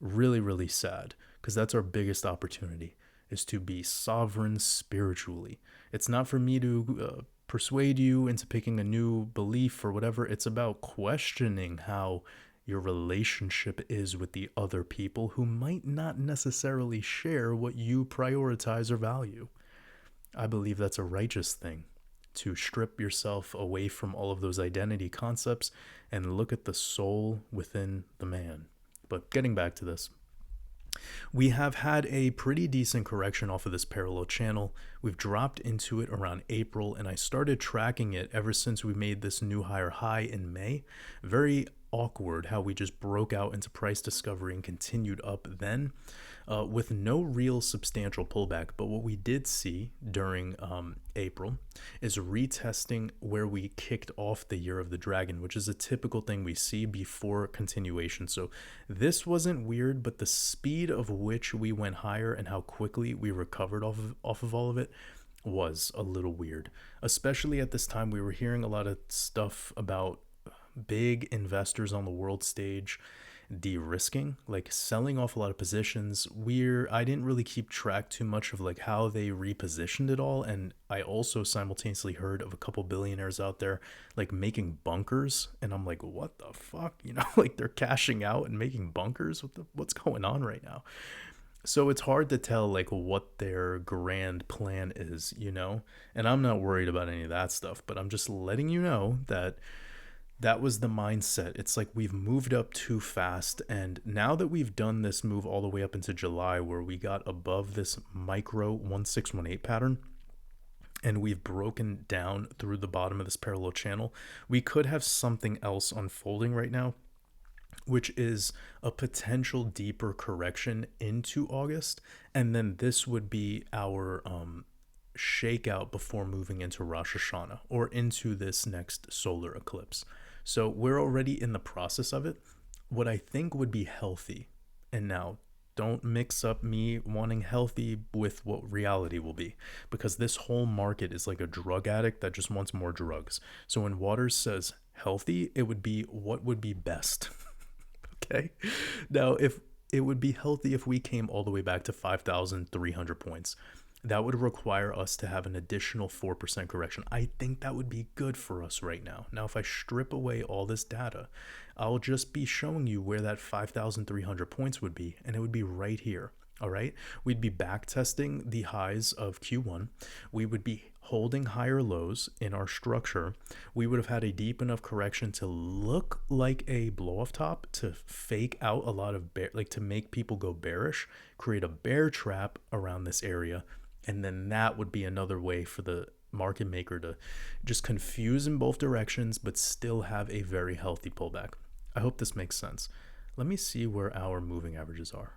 Really, really sad, because that's our biggest opportunity, is to be sovereign spiritually. It's not for me to persuade you into picking a new belief or whatever. It's about questioning how your relationship is with the other people who might not necessarily share what you prioritize or value. I believe that's a righteous thing, to strip yourself away from all of those identity concepts and look at the soul within the man. But getting back to this, we have had a pretty decent correction off of this parallel channel. We've dropped into it around April, and I started tracking it ever since we made this new higher high in May. Very awkward how we just broke out into price discovery and continued up then, with no real substantial pullback. But what we did see during April is retesting where we kicked off the year of the dragon, which is a typical thing we see before continuation. So this wasn't weird, but the speed of which we went higher and how quickly we recovered off of all of it was a little weird. Especially at this time, we were hearing a lot of stuff about big investors on the world stage de-risking, like selling off a lot of positions. I didn't really keep track too much of like how they repositioned it all, and I also simultaneously heard of a couple billionaires out there like making bunkers, and I'm like, what the fuck, like they're cashing out and making bunkers. What's going on right now? So it's hard to tell like what their grand plan is, and I'm not worried about any of that stuff, but I'm just letting you know that was the mindset. It's like we've moved up too fast. And now that we've done this move all the way up into July, where we got above this micro 1618 pattern, and we've broken down through the bottom of this parallel channel, we could have something else unfolding right now, which is a potential deeper correction into August. And then this would be our shakeout before moving into Rosh Hashanah or into this next solar eclipse. So we're already in the process of it. What I think would be healthy, and now don't mix up me wanting healthy with what reality will be, because this whole market is like a drug addict that just wants more drugs. So when Waters says healthy, it would be what would be best. Okay. Now, if it would be healthy if we came all the way back to 5,300 points, that would require us to have an additional 4% correction. I think that would be good for us right now. Now, if I strip away all this data, I'll just be showing you where that 5,300 points would be, and it would be right here. All right, we'd be back testing the highs of Q1. We would be holding higher lows in our structure. We would have had a deep enough correction to look like a blow off top, to fake out a lot of like to make people go bearish, create a bear trap around this area, and then that would be another way for the market maker to just confuse in both directions but still have a very healthy pullback. I hope this makes sense. Let me see where our moving averages are.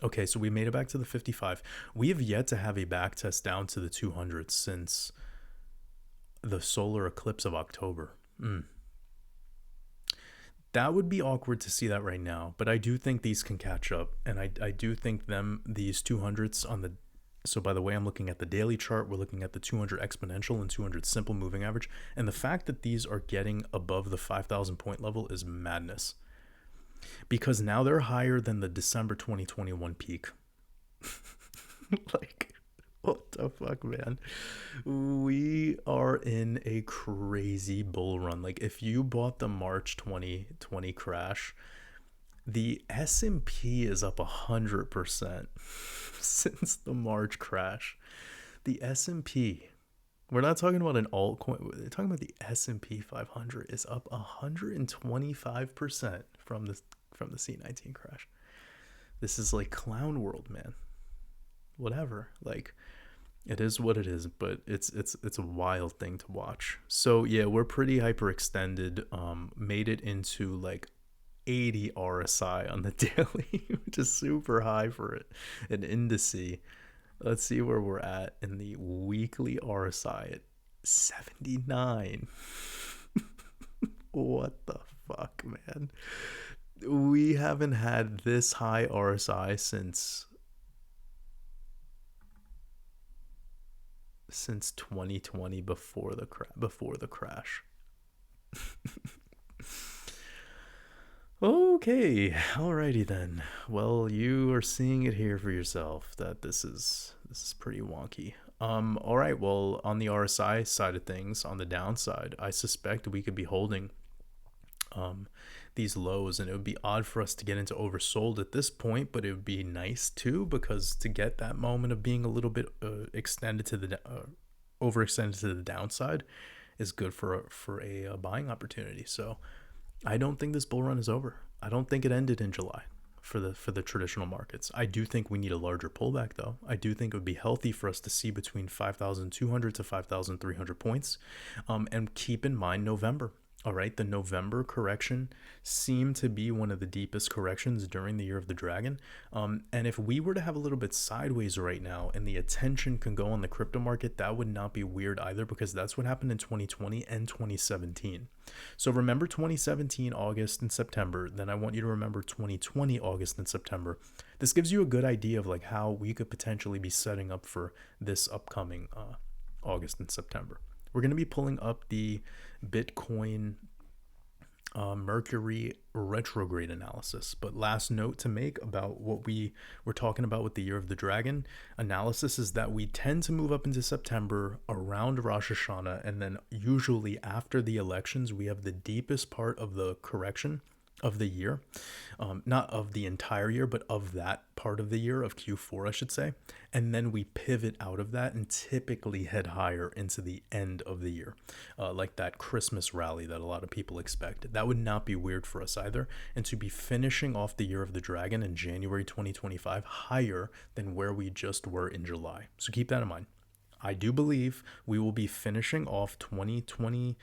Okay, so we made it back to the 55. We have yet to have a back test down to the 200 since the solar eclipse of October. That would be awkward to see that right now, but I do think these can catch up, and I do think these 200s on the, so by the way, I'm looking at the daily chart, we're looking at the 200 exponential and 200 simple moving average, and the fact that these are getting above the 5,000 point level is madness, because now they're higher than the December 2021 peak. Like, what the fuck, man? We are in a crazy bull run. Like, if you bought the March 2020 crash, the S&P is up 100% since the March crash. The S&P, we're not talking about an altcoin, we're talking about the S&P 500 is up 125% from the C19 crash. This is like clown world, man. Whatever, like, it is what it is, but it's a wild thing to watch. So yeah, we're pretty hyperextended. Made it into like 80 RSI on the daily, which is super high for it, an indice. Let's see where we're at in the weekly RSI at 79. What the fuck, man? We haven't had this high RSI since 2020, before the crash. Okay, alrighty then. Well, you are seeing it here for yourself that this is pretty wonky. All right. Well, on the RSI side of things, on the downside, I suspect we could be holding these lows, and it would be odd for us to get into oversold at this point, but it would be nice too, because to get that moment of being a little bit extended to the overextended to the downside is good for a buying opportunity. So I don't think this bull run is over. I don't think it ended in July for the traditional markets. I do think we need a larger pullback, though. I do think it would be healthy for us to see between 5,200 to 5,300 points, and keep in mind November. All right, the November correction seemed to be one of the deepest corrections during the year of the dragon. And if we were to have a little bit sideways right now and the attention can go on the crypto market, that would not be weird either, because that's what happened in 2020 and 2017. So remember 2017 August and September, then I want you to remember 2020 August and September. This gives you a good idea of like how we could potentially be setting up for this upcoming August and September. We're going to be pulling up the Bitcoin Mercury retrograde analysis. But last note to make about what we were talking about with the year of the dragon analysis is that we tend to move up into September around Rosh Hashanah, and then usually after the elections we have the deepest part of the correction of the year, not of the entire year, but of that part of the year, of Q4, I should say. And then we pivot out of that and typically head higher into the end of the year, like that Christmas rally that a lot of people expect. That would not be weird for us either. And to be finishing off the year of the dragon in January 2025 higher than where we just were in July. So keep that in mind. I do believe we will be finishing off 2020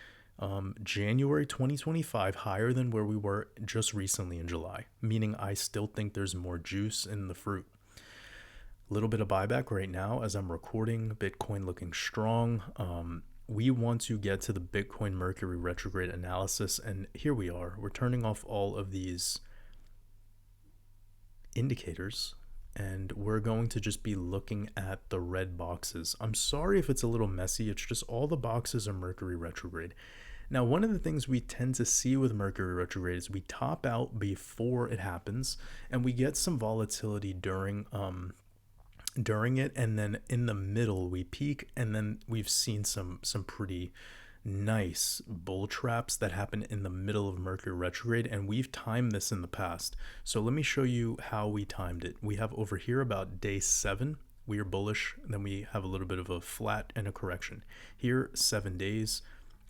January 2025 higher than where we were just recently in July, meaning I still think there's more juice in the fruit. A little bit of buyback right now as I'm recording, Bitcoin looking strong. We want to get to the Bitcoin Mercury retrograde analysis, and here we are. We're turning off all of these indicators, and we're going to just be looking at the red boxes. I'm sorry if it's a little messy. It's just all the boxes are Mercury retrograde. Now, one of the things we tend to see with Mercury retrograde is we top out before it happens, and we get some volatility during it, and then in the middle we peak, and then we've seen some pretty nice bull traps that happen in the middle of Mercury retrograde, and we've timed this in the past. So let me show you how we timed it. We have over here about day 7, we are bullish, then we have a little bit of a flat and a correction. Here, 7 days,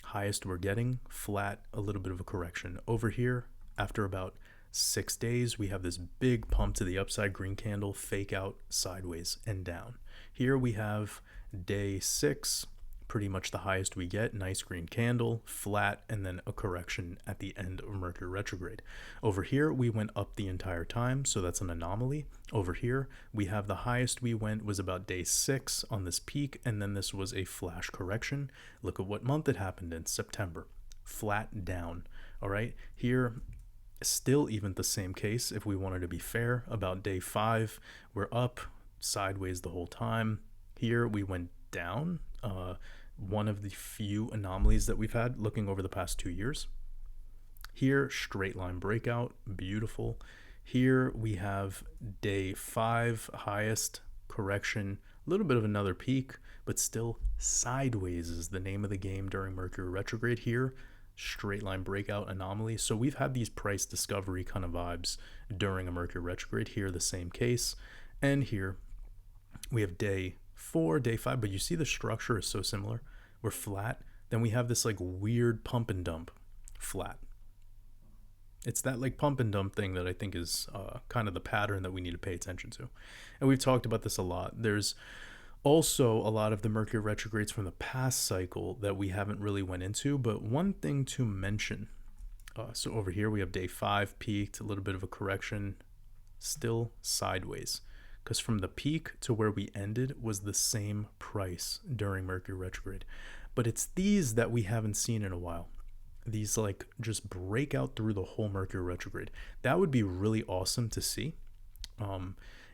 highest we're getting, flat, a little bit of a correction. Over here, after about 6 days, we have this big pump to the upside, green candle, fake out, sideways, and down. Here we have day 6, pretty much the highest we get, nice green candle, flat, and then a correction at the end of Mercury retrograde. Over here, we went up the entire time, so that's an anomaly. Over here, we have the highest we went was about day 6 on this peak, and then this was a flash correction. Look at what month it happened in, September. Flat down, all right? Here, still even the same case, if we wanted to be fair, about day 5, we're up, sideways the whole time. Here, we went down, one of the few anomalies that we've had looking over the past 2 years. Here, straight line breakout, beautiful. Here we have day 5, highest correction, a little bit of another peak, but still sideways is the name of the game during Mercury retrograde. Here, straight line breakout anomaly. So we've had these price discovery kind of vibes during a Mercury retrograde. Here, the same case. And here we have day 4, day 5, but you see the structure is so similar. We're flat, then we have this like weird pump and dump, flat. It's that like pump and dump thing that I think is kind of the pattern that we need to pay attention to. And we've talked about this a lot. There's also a lot of the Mercury retrogrades from the past cycle that we haven't really went into, but one thing to mention, so over here we have day 5 peaked, a little bit of a correction, still sideways. Because from the peak to where we ended was the same price during Mercury retrograde. But it's these that we haven't seen in a while. These like just break out through the whole Mercury retrograde. That would be really awesome to see.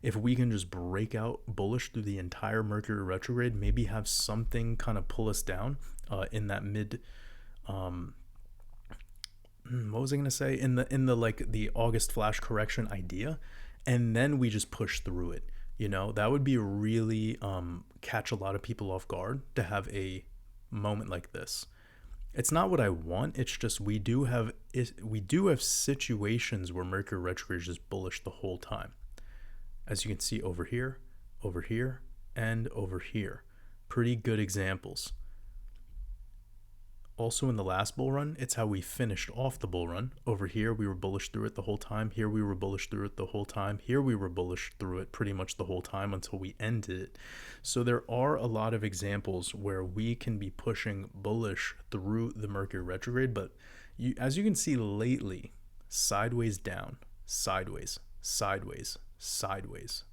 If we can just break out bullish through the entire Mercury retrograde, maybe have something kind of pull us down in that mid, what was I gonna say? In the like the August flash correction idea. And then we just push through it. You know, that would be really catch a lot of people off guard to have a moment like this. It's not what I want. It's just we do have situations where Mercury retrograde is just bullish the whole time. As you can see over here, and over here. Pretty good examples. Also in the last bull run, it's how we finished off the bull run. Over here, we were bullish through it the whole time. Here, we were bullish through it the whole time. Here, we were bullish through it pretty much the whole time until we ended it. So there are a lot of examples where we can be pushing bullish through the Mercury retrograde. But as you can see lately, sideways down, sideways, sideways, sideways.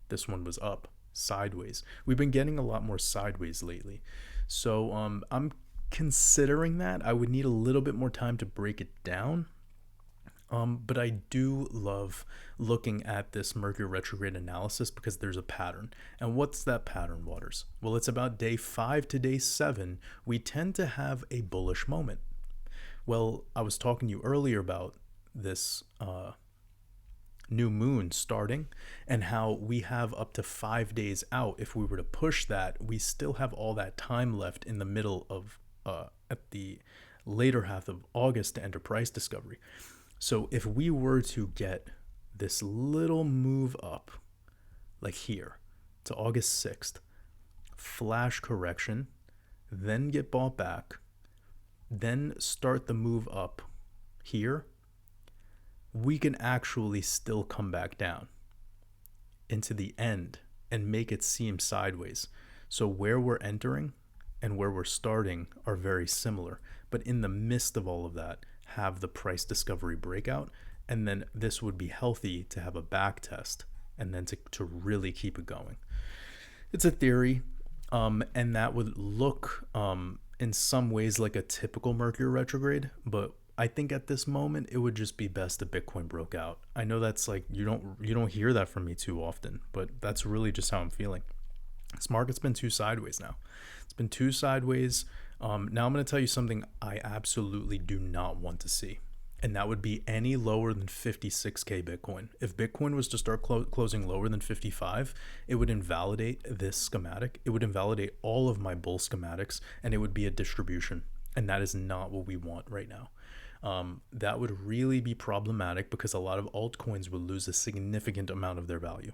This one was up, sideways. We've been getting a lot more sideways lately. So I'm considering that. I would need a little bit more time to break it down, but I do love looking at this Mercury retrograde analysis because there's a pattern. And what's that pattern, Waters? Well, it's about day 5 to day 7 we tend to have a bullish moment. Well, I was talking to you earlier about this new moon starting and how we have up to 5 days out. If we were to push that, we still have all that time left in the middle of at the later half of August to enter price discovery. So if we were to get this little move up, like here, to August 6th, flash correction, then get bought back, then start the move up here, we can actually still come back down into the end and make it seem sideways. So where we're entering and where we're starting are very similar, but in the midst of all of that, have the price discovery breakout, and then this would be healthy to have a back test and then to really keep it going. It's a theory, and that would look in some ways like a typical Mercury retrograde, but I think at this moment it would just be best if Bitcoin broke out. I know that's like you don't hear that from me too often, but that's really just how I'm feeling. This market's been too sideways now. It's been too sideways. Now I'm going to tell you something I absolutely do not want to see. And that would be any lower than 56K Bitcoin. If Bitcoin was to start closing lower than 55, it would invalidate this schematic. It would invalidate all of my bull schematics, and it would be a distribution. And that is not what we want right now. That would really be problematic because a lot of altcoins would lose a significant amount of their value.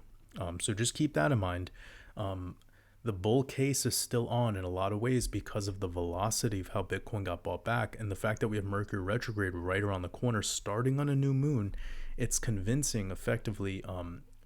So just keep that in mind. The bull case is still on in a lot of ways because of the velocity of how Bitcoin got bought back and the fact that we have Mercury retrograde right around the corner starting on a new moon. It's convincing, effectively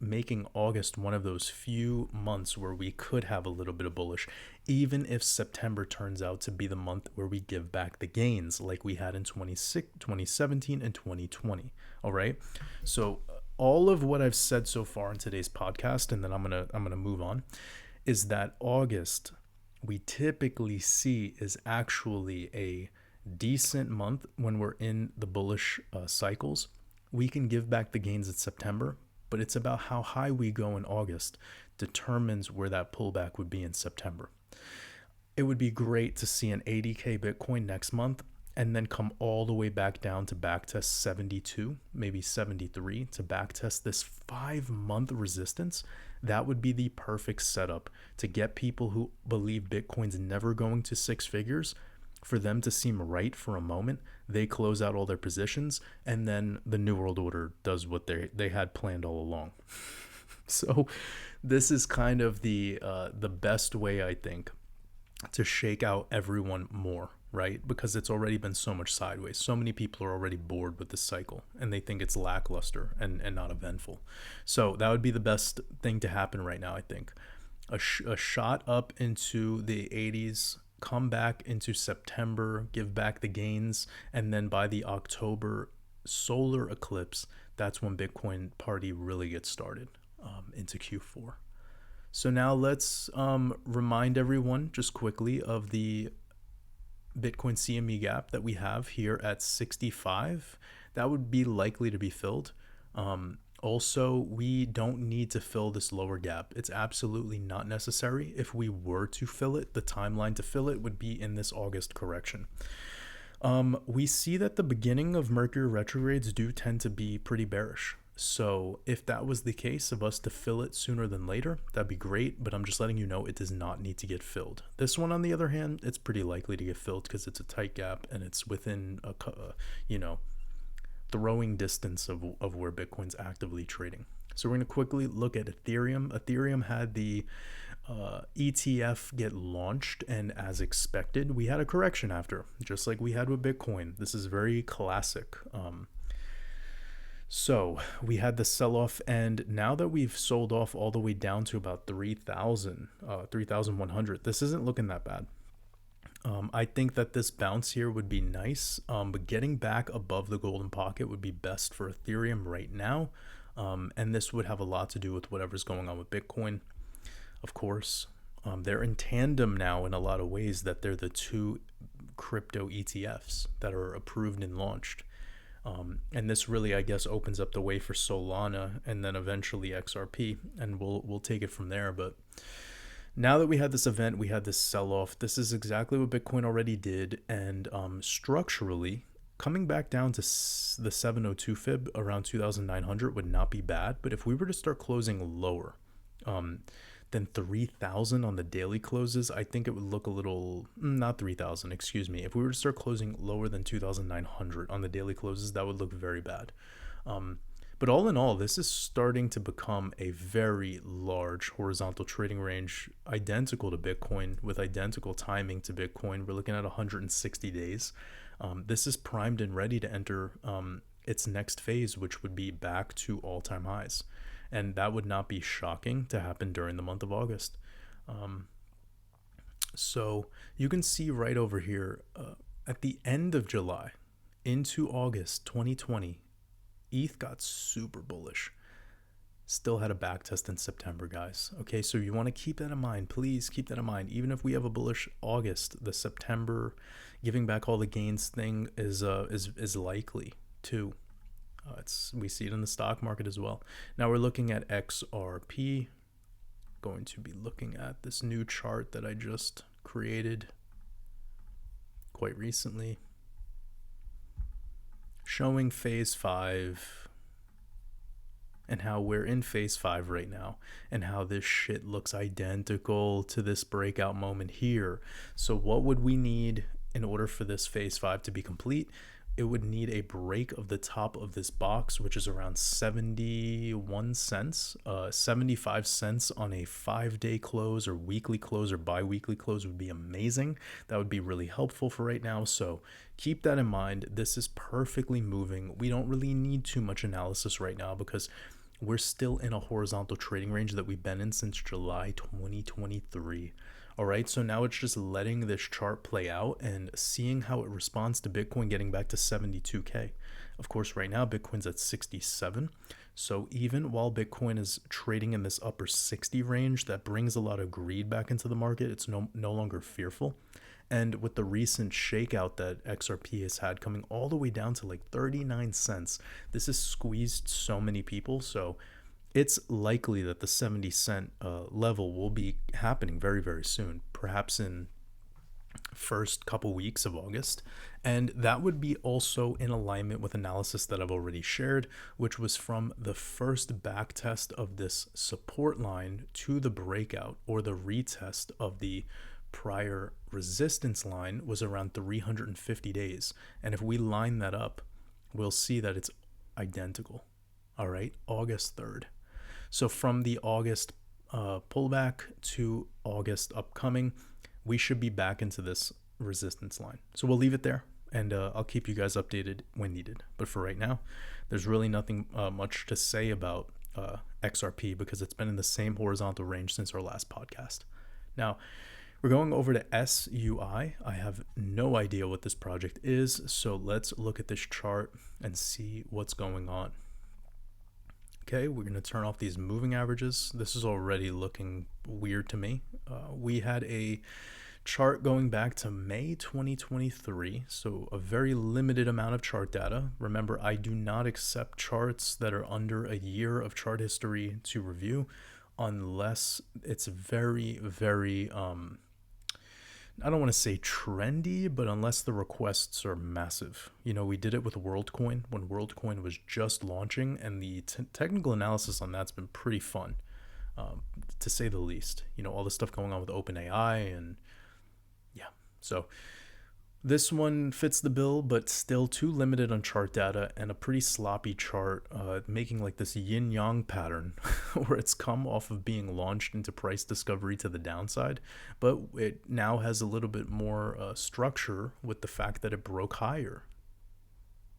making August one of those few months where we could have a little bit of bullish, even if September turns out to be the month where we give back the gains like we had in 2017 and 2020. All right. So all of what I've said so far in today's podcast, and then I'm gonna move on, is that August we typically see is actually a decent month when we're in the bullish cycles. We can give back the gains in September, but it's about how high we go in August determines where that pullback would be in September. It would be great to see an 80K Bitcoin next month and then come all the way back down to backtest 72, maybe 73, to backtest this 5-month resistance. That would be the perfect setup to get people who believe Bitcoin's never going to 6 figures, for them to seem right for a moment. They close out all their positions, and then the New World Order does what they had planned all along. So this is kind of the best way, I think, to shake out everyone more, right? Because it's already been so much sideways. So many people are already bored with this cycle and they think it's lackluster and not eventful. So that would be the best thing to happen right now, I think. A shot up into the 80s, come back into September, give back the gains, and then by the October solar eclipse, that's when Bitcoin party really gets started into Q4. So now let's remind everyone just quickly of the Bitcoin CME gap that we have here at 65. That would be likely to be filled. Also, we don't need to fill this lower gap. It's absolutely not necessary. If we were to fill it, the timeline to fill it would be in this August correction. We see that the beginning of Mercury retrogrades do tend to be pretty bearish. So if that was the case of us to fill it sooner than later, that'd be great, but I'm just letting you know it does not need to get filled. This one, on the other hand, it's pretty likely to get filled because it's a tight gap and it's within a, throwing distance of where Bitcoin's actively trading. So we're going to quickly look at Ethereum. Ethereum had the ETF get launched, and as expected, we had a correction after, just like we had with Bitcoin. This is very classic. So we had the sell-off, and now that we've sold off all the way down to about 3,100, this isn't looking that bad. I think that this bounce here would be nice, but getting back above the golden pocket would be best for Ethereum right now, and this would have a lot to do with whatever's going on with Bitcoin, of course. They're in tandem now in a lot of ways, that they're the two crypto ETFs that are approved and launched. And this really, I guess, opens up the way for Solana and then eventually XRP, and we'll take it from there. But now that we had this event, we had this sell-off, this is exactly what Bitcoin already did. And structurally, coming back down to the 702 fib around 2,900 would not be bad. But if we were to start closing lower than 3,000 on the daily closes, I think it would look a little, not 3,000, excuse me. If we were to start closing lower than 2,900 on the daily closes, that would look very bad. But all in all, this is starting to become a very large horizontal trading range, identical to Bitcoin, with identical timing to Bitcoin. We're looking at 160 days. This is primed and ready to enter its next phase, which would be back to all-time highs. And that would not be shocking to happen during the month of August. So you can see right over here, at the end of July into August 2020, ETH got super bullish. Still had a back test in September, guys. Okay, so you want to keep that in mind. Please keep that in mind. Even if we have a bullish August, the September giving back all the gains thing is likely too. We see it in the stock market as well. Now we're looking at XRP. Going to be looking at this new chart that I just created quite recently, showing phase 5 and how we're in phase 5 right now and how this shit looks identical to this breakout moment here. So what would we need in order for this phase 5 to be complete? It would need a break of the top of this box, which is around 71 cents, 75 cents on a 5-day close or weekly close or bi-weekly close would be amazing. That would be really helpful for right now. So keep that in mind. This is perfectly moving. We don't really need too much analysis right now because we're still in a horizontal trading range that we've been in since July 2023. All right, so now it's just letting this chart play out and seeing how it responds to Bitcoin getting back to 72K. Of course, right now, Bitcoin's at 67. So even while Bitcoin is trading in this upper 60 range, that brings a lot of greed back into the market. It's no longer fearful. And with the recent shakeout that XRP has had coming all the way down to like 39 cents, this has squeezed so many people. So it's likely that the 70 cent level will be happening very, very soon, perhaps in first couple weeks of August. And that would be also in alignment with analysis that I've already shared, which was from the first back test of this support line to the breakout or the retest of the prior resistance line was around 350 days. And if we line that up, we'll see that it's identical. All right, August 3rd. So from the August pullback to August upcoming, we should be back into this resistance line. So we'll leave it there, and I'll keep you guys updated when needed. But for right now, there's really nothing much to say about XRP because it's been in the same horizontal range since our last podcast. Now, we're going over to SUI. I have no idea what this project is, so let's look at this chart and see what's going on. Okay, we're going to turn off these moving averages. This is already looking weird to me. We had a chart going back to May 2023, so a very limited amount of chart data. Remember, I do not accept charts that are under a year of chart history to review unless it's very, very, I don't want to say trendy, but unless the requests are massive. You know, we did it with WorldCoin when WorldCoin was just launching, and the technical analysis on that's been pretty fun, to say the least. You know, all the stuff going on with OpenAI and yeah. So this one fits the bill, but still too limited on chart data and a pretty sloppy chart, making like this yin-yang pattern where it's come off of being launched into price discovery to the downside, but it now has a little bit more structure with the fact that it broke higher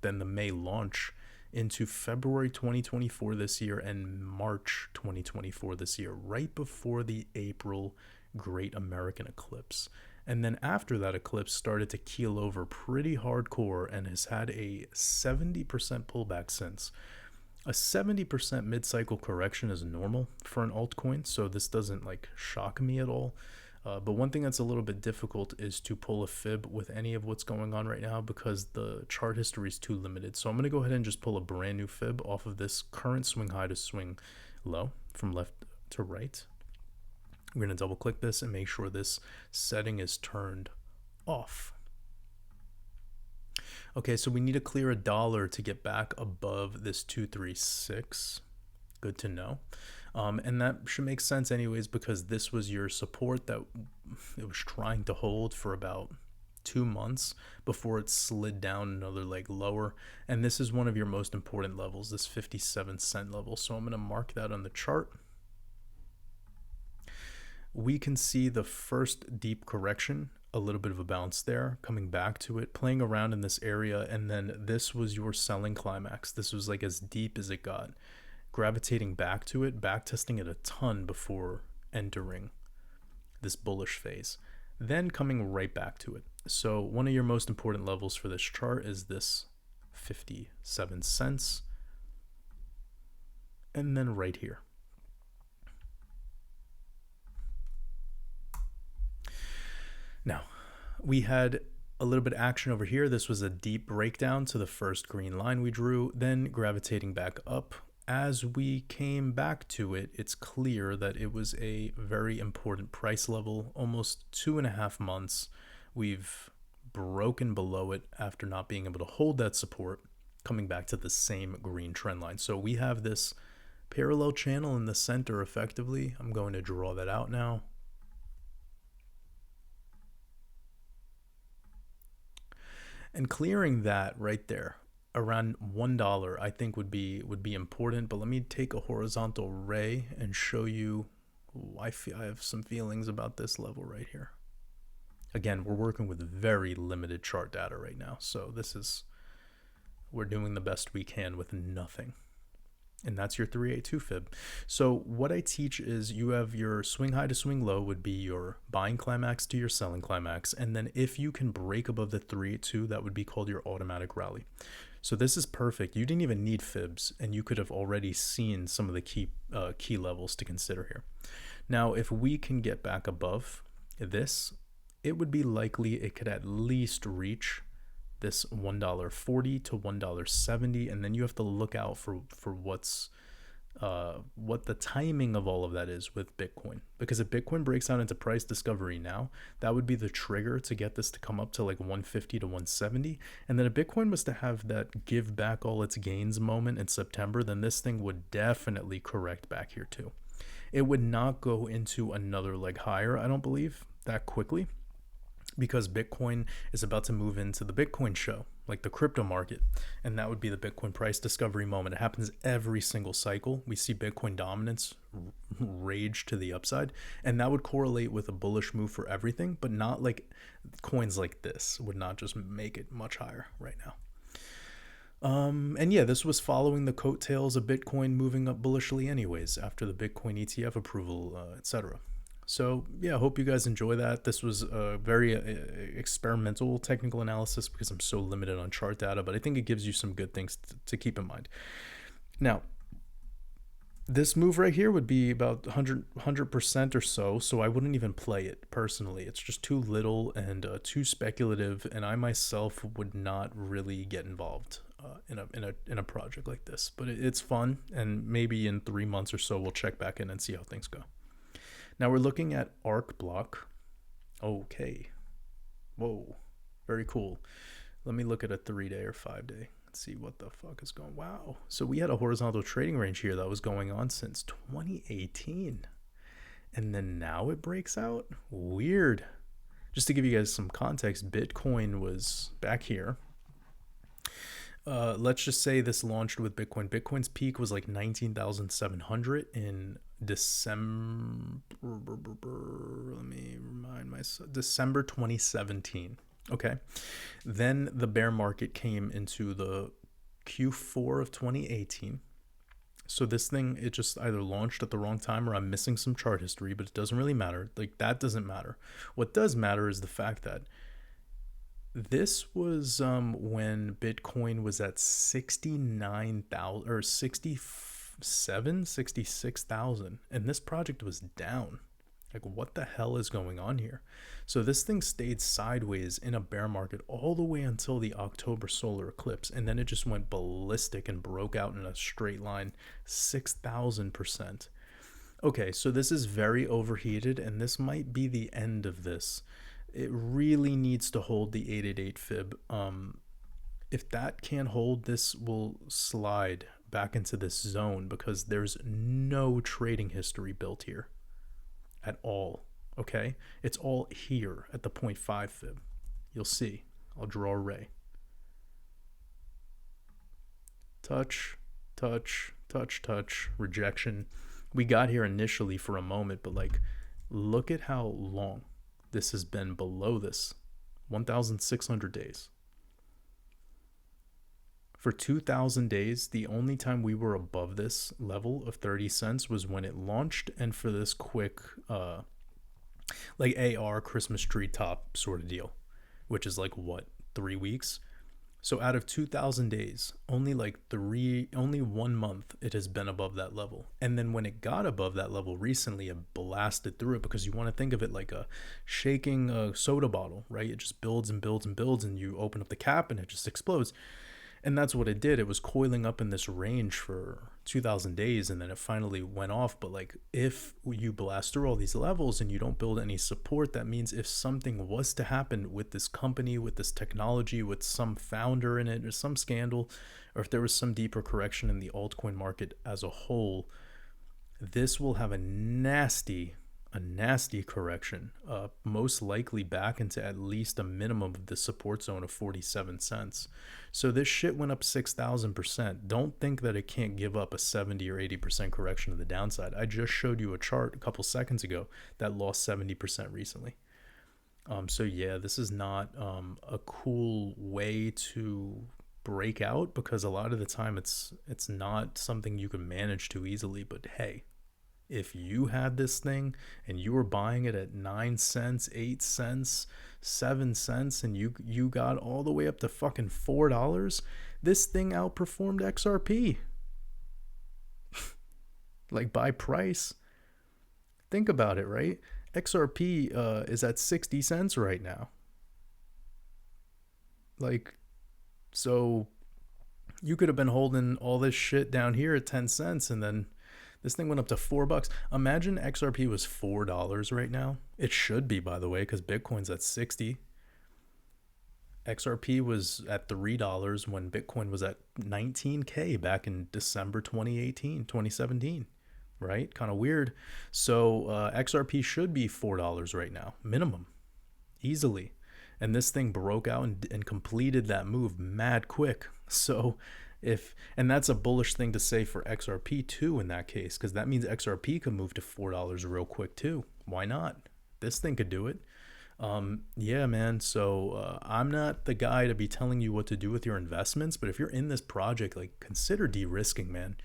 than the May launch into February 2024 this year and March 2024 this year, right before the April Great American Eclipse. And then after that eclipse started to keel over pretty hardcore and has had a 70% pullback since. A 70% mid-cycle correction is normal for an altcoin, so this doesn't like shock me at all. But one thing that's a little bit difficult is to pull a fib with any of what's going on right now because the chart history is too limited. So I'm going to go ahead and just pull a brand new fib off of this current swing high to swing low from left to right. We're going to double click this and make sure this setting is turned off. Okay, so we need to clear $1 to get back above this 236. Good to know. And that should make sense anyways because this was your support that it was trying to hold for about 2 months before it slid down another leg lower. And this is one of your most important levels, this 57-cent level. So I'm going to mark that on the chart. We can see the first deep correction, a little bit of a bounce there, coming back to it, playing around in this area, and then this was your selling climax. This was like as deep as it got, gravitating back to it, back testing it a ton before entering this bullish phase, then coming right back to it. So one of your most important levels for this chart is this 57 cents, and then right here. Now, we had a little bit of action over here. This was a deep breakdown to the first green line we drew, then gravitating back up. As we came back to it, it's clear that it was a very important price level. Almost 2.5 months, we've broken below it after not being able to hold that support. coming back to the same green trend line. So we have this parallel channel in the center effectively. I'm going to draw that out now. And clearing that right there around $1 I think would be important. But let me take a horizontal ray and show you why I have some feelings about this level right here. Again, we're working with very limited chart data right now, so we're doing the best we can with nothing. And that's your 382 fib. So what I teach is you have your swing high to swing low would be your buying climax to your selling climax. And then if you can break above the 382, that would be called your automatic rally. So this is perfect. You didn't even need fibs, and you could have already seen some of the key levels to consider here. Now, if we can get back above this, it would be likely it could at least reach this $1.40 to $1.70, and then you have to look out for what the timing of all of that is with Bitcoin. Because if Bitcoin breaks out into price discovery now, that would be the trigger to get this to come up to like 150 to 170. And then if Bitcoin was to have that give back all its gains moment in September, then this thing would definitely correct back here too. It would not go into another leg higher, I don't believe, that quickly, because Bitcoin is about to move into the Bitcoin show, like the crypto market, and that would be the Bitcoin price discovery moment. It happens every single cycle. We see Bitcoin dominance rage to the upside, and that would correlate with a bullish move for everything, but not like coins like this would not just make it much higher right now. And yeah, this was following the coattails of Bitcoin moving up bullishly anyways after the Bitcoin ETF approval, etc. So yeah, I hope you guys enjoy that. This was a very experimental technical analysis because I'm so limited on chart data, but I think it gives you some good things to keep in mind. Now, this move right here would be about 100% or so I wouldn't even play it personally. It's just too little and too speculative, and I myself would not really get involved in a project like this. But it's fun, and maybe in 3 months or so we'll check back in and see how things go. Now we're looking at arc block. Okay. Whoa. Very cool. Let me look at a 3-day or 5-day. Let's see what the fuck is going. Wow. So we had a horizontal trading range here that was going on since 2018. And then now it breaks out? Weird. Just to give you guys some context, Bitcoin was back here. Let's just say this launched with Bitcoin. Bitcoin's peak was like 19,700 in December. Let me remind myself. December 2017. Okay. Then the bear market came into the Q4 of 2018. So this thing, it just either launched at the wrong time or I'm missing some chart history, but it doesn't really matter. Like, that doesn't matter. What does matter is the fact that this was when Bitcoin was at 69,000 or 66,000, and this project was down. Like, what the hell is going on here? So this thing stayed sideways in a bear market all the way until the October solar eclipse, and then it just went ballistic and broke out in a straight line, 6,000%. Okay, so this is very overheated, and this might be the end of this. It really needs to hold the 888 fib. If that can't hold, this will slide back into this zone because there's no trading history built here at all. Okay, it's all here at the 0.5 fib. You'll see. I'll draw a ray. Touch, touch, touch, touch, rejection. We got here initially for a moment, but like, look at how long this has been below this. 1,600 days. For 2,000 days, the only time we were above this level of 30 cents was when it launched, and for this quick like AR Christmas tree top sort of deal, which is like what, 3 weeks? So out of 2,000 days, only 1 month it has been above that level. And then when it got above that level recently, it blasted through it, because you want to think of it like a shaking soda bottle, right? It just builds and builds and builds, and you open up the cap and it just explodes. And that's what it did. It was coiling up in this range for 2000 days and then it finally went off. But like, if you blast through all these levels and you don't build any support, that means if something was to happen with this company, with this technology, with some founder in it or some scandal, or if there was some deeper correction in the altcoin market as a whole, this will have a nasty correction, most likely back into at least a minimum of the support zone of 47 cents. So this shit went up 6,000%. Don't think that it can't give up a 70 or 80% correction to the downside. I just showed you a chart a couple seconds ago that lost 70% recently. So yeah, this is not a cool way to break out, because a lot of the time it's not something you can manage too easily. But hey, if you had this thing and you were buying it at 9 cents, 8 cents, 7 cents, and you got all the way up to fucking $4, this thing outperformed XRP. Like, by price. Think about it, right? XRP is at 60 cents right now. Like, so you could have been holding all this shit down here at 10 cents and then this thing went up to $4. Imagine XRP was $4 right now. It should be, by the way, because Bitcoin's at 60. XRP was at $3 when Bitcoin was at 19K back in December 2018, 2017, right? Kind of weird. So XRP should be $4 right now, minimum, easily. And this thing broke out and completed that move mad quick. So and that's a bullish thing to say for XRP too in that case, because that means XRP could move to $4 real quick too. Why not? This thing could do it. Yeah, man. So I'm not the guy to be telling you what to do with your investments, but if you're in this project, like, consider de-risking, man.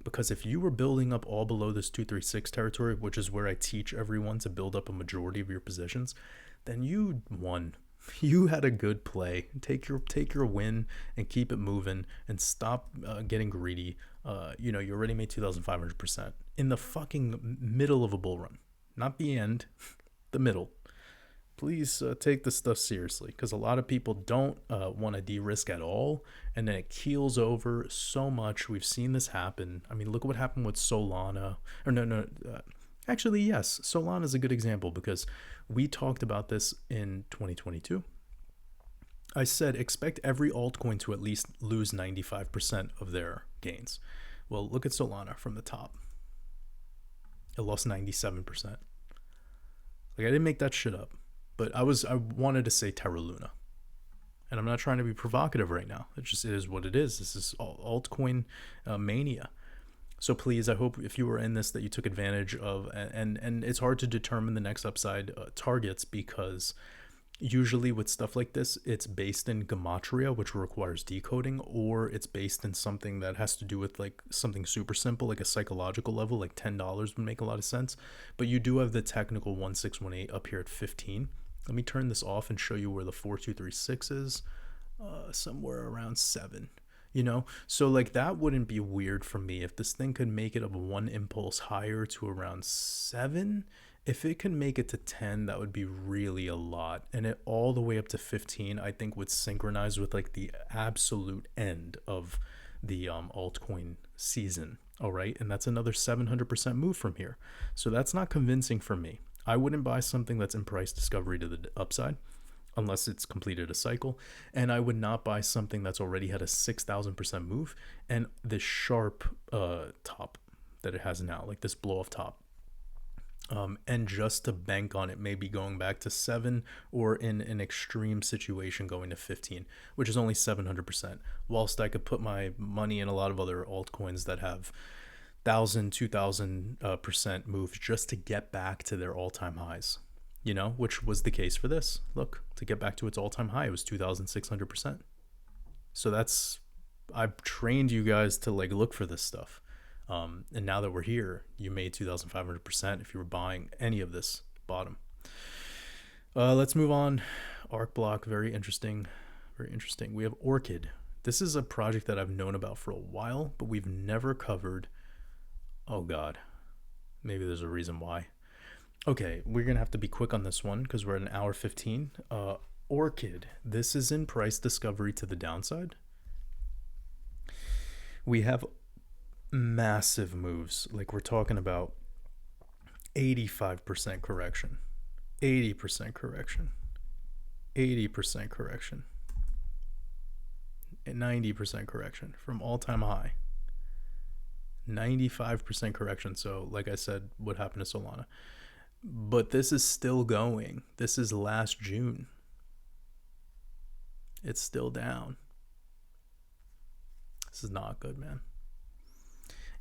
Because if you were building up all below this 236 territory, which is where I teach everyone to build up a majority of your positions, then you won. You had a good play. Take your win and keep it moving and stop getting greedy. You already made 2,500% in the fucking middle of a bull run, not the end, the middle. Please take this stuff seriously, because a lot of people don't want to de-risk at all, and then it keels over so much. We've seen this happen. I mean, look at what happened with Solana. Or no. Actually, yes, Solana is a good example, because we talked about this in 2022. I said expect every altcoin to at least lose 95% of their gains. Well, look at Solana from the top. It lost 97%. Like, I didn't make that shit up, but I wanted to say Terra Luna. And I'm not trying to be provocative right now. It is what it is. This is altcoin mania. So please, I hope if you were in this that you took advantage of, and it's hard to determine the next upside targets, because usually with stuff like this, it's based in gematria, which requires decoding, or it's based in something that has to do with like something super simple, like a psychological level, like $10 would make a lot of sense. But you do have the technical 1618 up here at 15. Let me turn this off and show you where the 4236 is, somewhere around 7. So like, that wouldn't be weird for me if this thing could make it up one impulse higher to around 7. If it can make it to 10, that would be really a lot. And it all the way up to 15, I think, would synchronize with like the absolute end of the altcoin season. All right. And that's another 700% move from here. So that's not convincing for me. I wouldn't buy something that's in price discovery to the upside unless it's completed a cycle. And I would not buy something that's already had a 6,000% move and this sharp top that it has now, like this blow off top. And just to bank on it maybe going back to 7, or in an extreme situation going to 15, which is only 700%. Whilst I could put my money in a lot of other altcoins that have 1,000, 2,000% moves just to get back to their all-time highs, which was the case for this. Look, to get back to its all-time high, it was 2,600%. So I've trained you guys to like look for this stuff. And now that we're here, you made 2,500% if you were buying any of this bottom. Let's move on. Arc block, very interesting. Very interesting. We have Orchid. This is a project that I've known about for a while, but we've never covered. Oh God, maybe there's a reason why. Okay, we're gonna have to be quick on this one because we're at 1:15. Orchid. This is in price discovery to the downside. We have massive moves. Like we're talking about 85% correction, 80% correction, 80% correction, 90% correction from all-time high, 95% correction. So like I said, what happened to Solana? But this is still going. This is last June. It's still down. This is not good, man.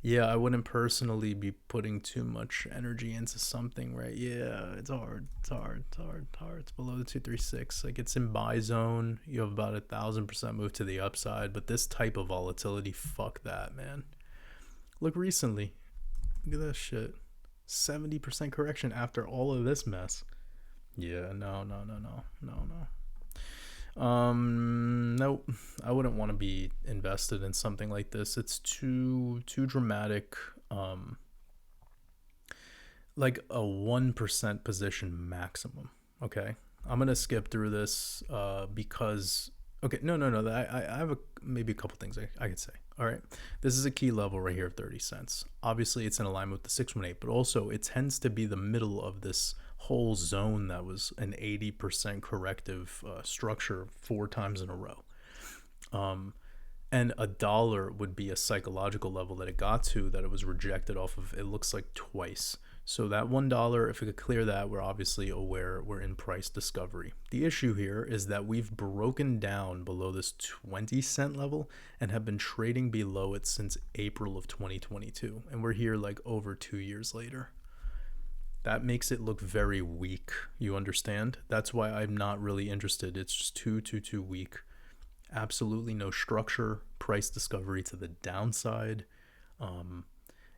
Yeah, I wouldn't personally be putting too much energy into something, right? Yeah, it's hard. It's hard. It's hard. It's hard. It's below the 236. Like it's in buy zone. You have about 1,000% move to the upside, but this type of volatility, fuck that, man. Look recently. Look at that shit. 70% correction after all of this mess. Yeah, no. Nope. I wouldn't want to be invested in something like this. It's too dramatic. Like a 1% position maximum. Okay, I'm gonna skip through this because okay, no. I have maybe a couple things I could say. All right, this is a key level right here of 30 cents. Obviously, it's in alignment with the 618, but also it tends to be the middle of this whole zone that was an 80% corrective structure 4 times in a row. And $1 would be a psychological level that it got to that it was rejected off of, it looks like twice. So that $1, if we could clear that, we're obviously aware we're in price discovery. The issue here is that we've broken down below this 20-cent level and have been trading below it since April of 2022. And we're here like over 2 years later. That makes it look very weak. You understand? That's why I'm not really interested. It's just too weak. Absolutely no structure, price discovery to the downside.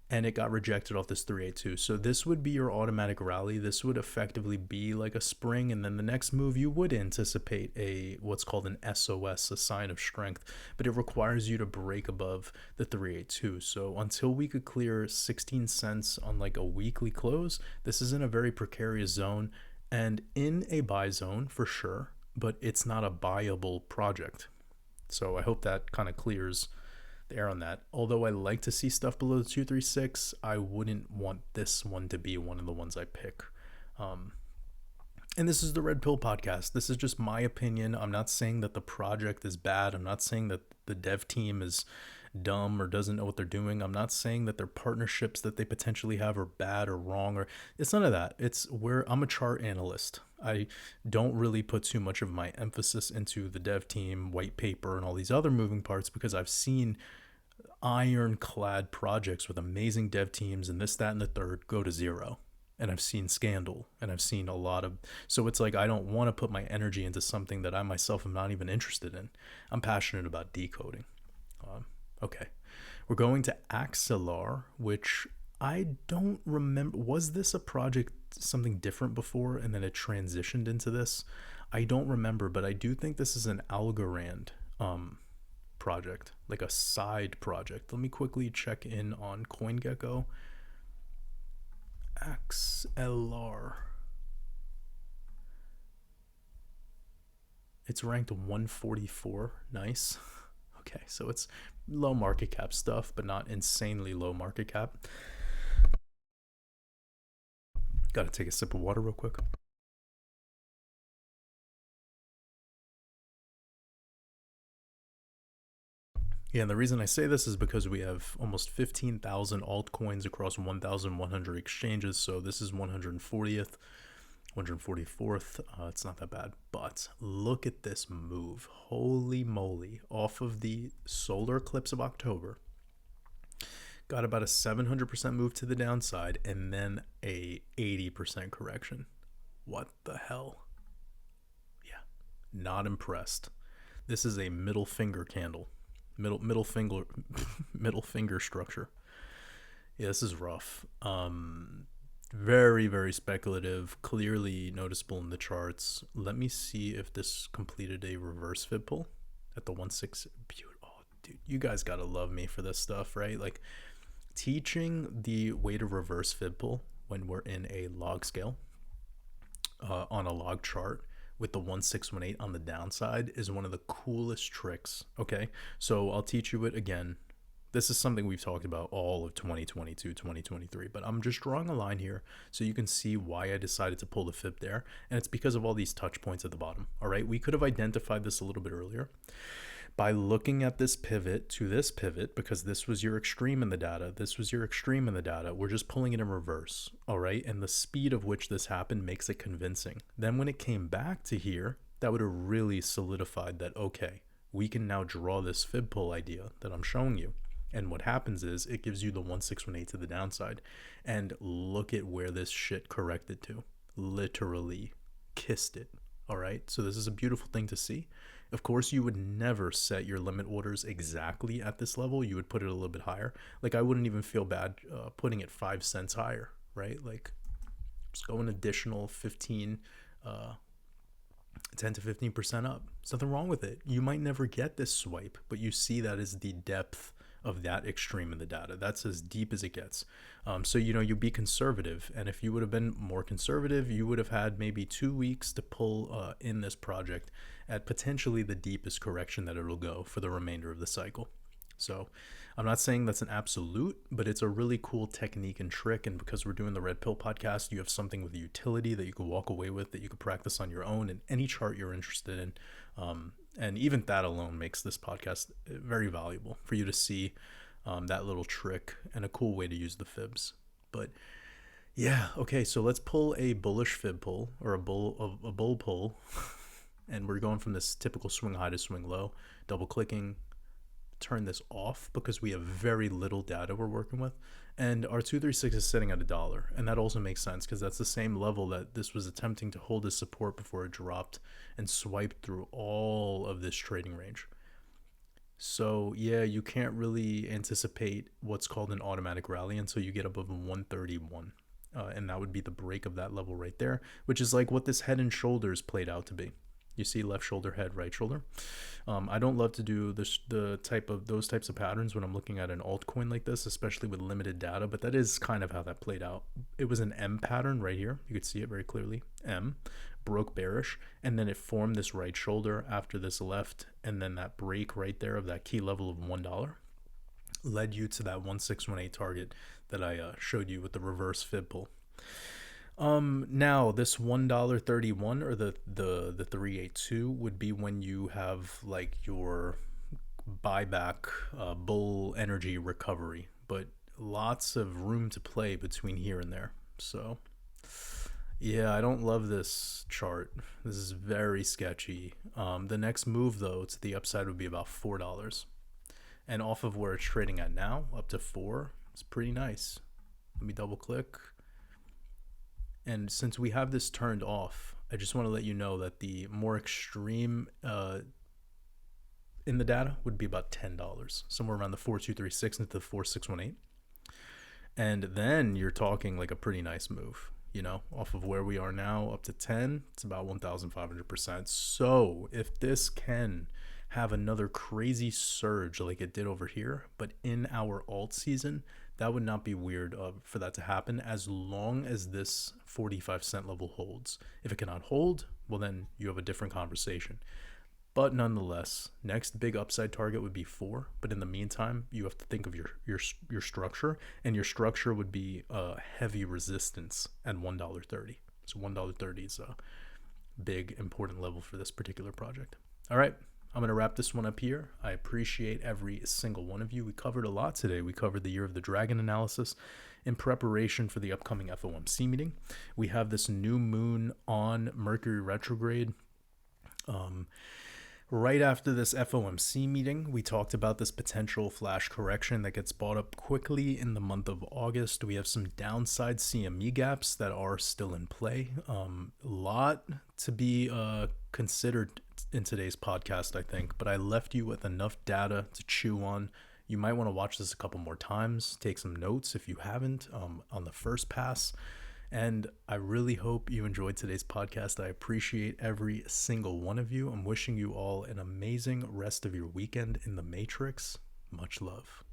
And it got rejected off this 382. So this would be your automatic rally. This would effectively be like a spring, and then the next move you would anticipate a what's called an SOS, a sign of strength, but it requires you to break above the 382. So until we could clear 16 cents on like a weekly close, this is in a very precarious zone and in a buy zone for sure, but it's not a buyable project. So I hope that kind of clears the air on that. Although I like to see stuff below the 236, I wouldn't want this one to be one of the ones I pick. And this is the Red Pill podcast. This is just my opinion. I'm not saying that the project is bad. I'm not saying that the dev team is dumb or doesn't know what they're doing. I'm not saying that their partnerships that they potentially have are bad or wrong, or it's none of that. It's where I'm a chart analyst. I don't really put too much of my emphasis into the dev team, white paper, and all these other moving parts because I've seen ironclad projects with amazing dev teams and this, that, and the third go to zero. And I've seen scandal, and I've seen a lot of, so it's like I don't want to put my energy into something that I myself am not even interested in. I'm passionate about decoding. Okay, we're going to Axelar, which I don't remember. Was this a project something different before and then it transitioned into this? I don't remember, but I do think this is an Algorand project, like a side project. Let me quickly check in on CoinGecko. XLR. It's ranked 144. Nice. Okay, so it's low market cap stuff, but not insanely low market cap. Gotta take a sip of water real quick. Yeah, and the reason I say this is because we have almost 15,000 altcoins across 1,100 exchanges, so this is 140th, 144th. It's not that bad, but look at this move. Holy moly. Off of the solar eclipse of October, got about a 700% move to the downside, and then a 80% correction. What the hell? Yeah, not impressed. This is a middle finger candle. Middle finger structure. Yeah, this is rough. Very speculative, clearly noticeable in the charts. Let me see if this completed a reverse fib pull at the 1.6. Oh, dude, you guys gotta love me for this stuff, right? Like teaching the way to reverse fib pull when we're in a log scale on a log chart with the 1618 on the downside is one of the coolest tricks. Okay, so I'll teach you it again This is something we've talked about all of 2022, 2023, but I'm just drawing a line here so you can see why I decided to pull the fib there. And it's because of all these touch points at the bottom. All right, we could have identified this a little bit earlier by looking at this pivot to this pivot, because this was your extreme in the data, this was your extreme in the data. We're just pulling it in reverse, all right? And the speed of which this happened makes it convincing. Then when it came back to here, that would have really solidified that, okay, we can now draw this fib pull idea that I'm showing you. And what happens is it gives you the 1618 to the downside. And look at where this shit corrected to. Literally kissed it, all right? So this is a beautiful thing to see. Of course, you would never set your limit orders exactly at this level. You would put it a little bit higher. Like, I wouldn't even feel bad putting it 5 cents higher, right? Like, just go an additional 10 to 15% up. There's nothing wrong with it. You might never get this swipe, but you see that is the depth of that extreme in the data. That's as deep as it gets. So, you be conservative. And if you would have been more conservative, you would have had maybe 2 weeks to pull in this project at potentially the deepest correction that it'll go for the remainder of the cycle. So I'm not saying that's an absolute, but it's a really cool technique and trick. And because we're doing the Red Pill podcast, you have something with utility that you can walk away with, that you can practice on your own in any chart you're interested in. And even that alone makes this podcast very valuable for you to see that little trick and a cool way to use the fibs. But yeah, okay, so let's pull a bullish fib pull, or a bull pull. And we're going from this typical swing high to swing low, double clicking, turn this off because we have very little data we're working with. And our 236 is sitting at $1. And that also makes sense because that's the same level that this was attempting to hold as support before it dropped and swiped through all of this trading range. So yeah, you can't really anticipate what's called an automatic rally until you get above 131. And that would be the break of that level right there, which is like what this head and shoulders played out to be. You see left shoulder, head, right shoulder. I don't love to do those types of patterns when I'm looking at an altcoin like this, especially with limited data, but that is kind of how that played out. It was an M pattern right here. You could see it very clearly. M broke bearish, and then it formed this right shoulder after this left, and then that break right there of that key level of $1 led you to that 1618 target that I showed you with the reverse fib pull. Now this $1.31 or the 382 would be when you have like your buyback bull energy recovery, but lots of room to play between here and there. So yeah, I don't love this chart. This is very sketchy. The next move though to the upside would be about $4, and off of where it's trading at now up to 4, it's pretty nice. Let me double click. And since we have this turned off, I just want to let you know that the more extreme in the data would be about $10, somewhere around the 4236 into the 4618. And then you're talking like a pretty nice move, off of where we are now up to 10, it's about 1,500%. So if this can have another crazy surge like it did over here, but in our alt season, that would not be weird for that to happen as long as this 45-cent level holds. If it cannot hold, well, then you have a different conversation. But nonetheless, next big upside target would be 4. But in the meantime, you have to think of your structure, and your structure would be heavy resistance at $1.30. So $1.30 is a big, important level for this particular project. All right. I'm going to wrap this one up here. I appreciate every single one of you. We covered a lot today. We covered the Year of the Dragon analysis in preparation for the upcoming FOMC meeting. We have this new moon on Mercury retrograde. Right after this FOMC meeting, we talked about this potential flash correction that gets bought up quickly in the month of August. We have some downside CME gaps that are still in play. A lot to be considered in today's podcast, I think, but I left you with enough data to chew on. You might want to watch this a couple more times, take some notes if you haven't on the first pass. And I really hope you enjoyed today's podcast. I appreciate every single one of you. I'm wishing you all an amazing rest of your weekend in the Matrix. Much love.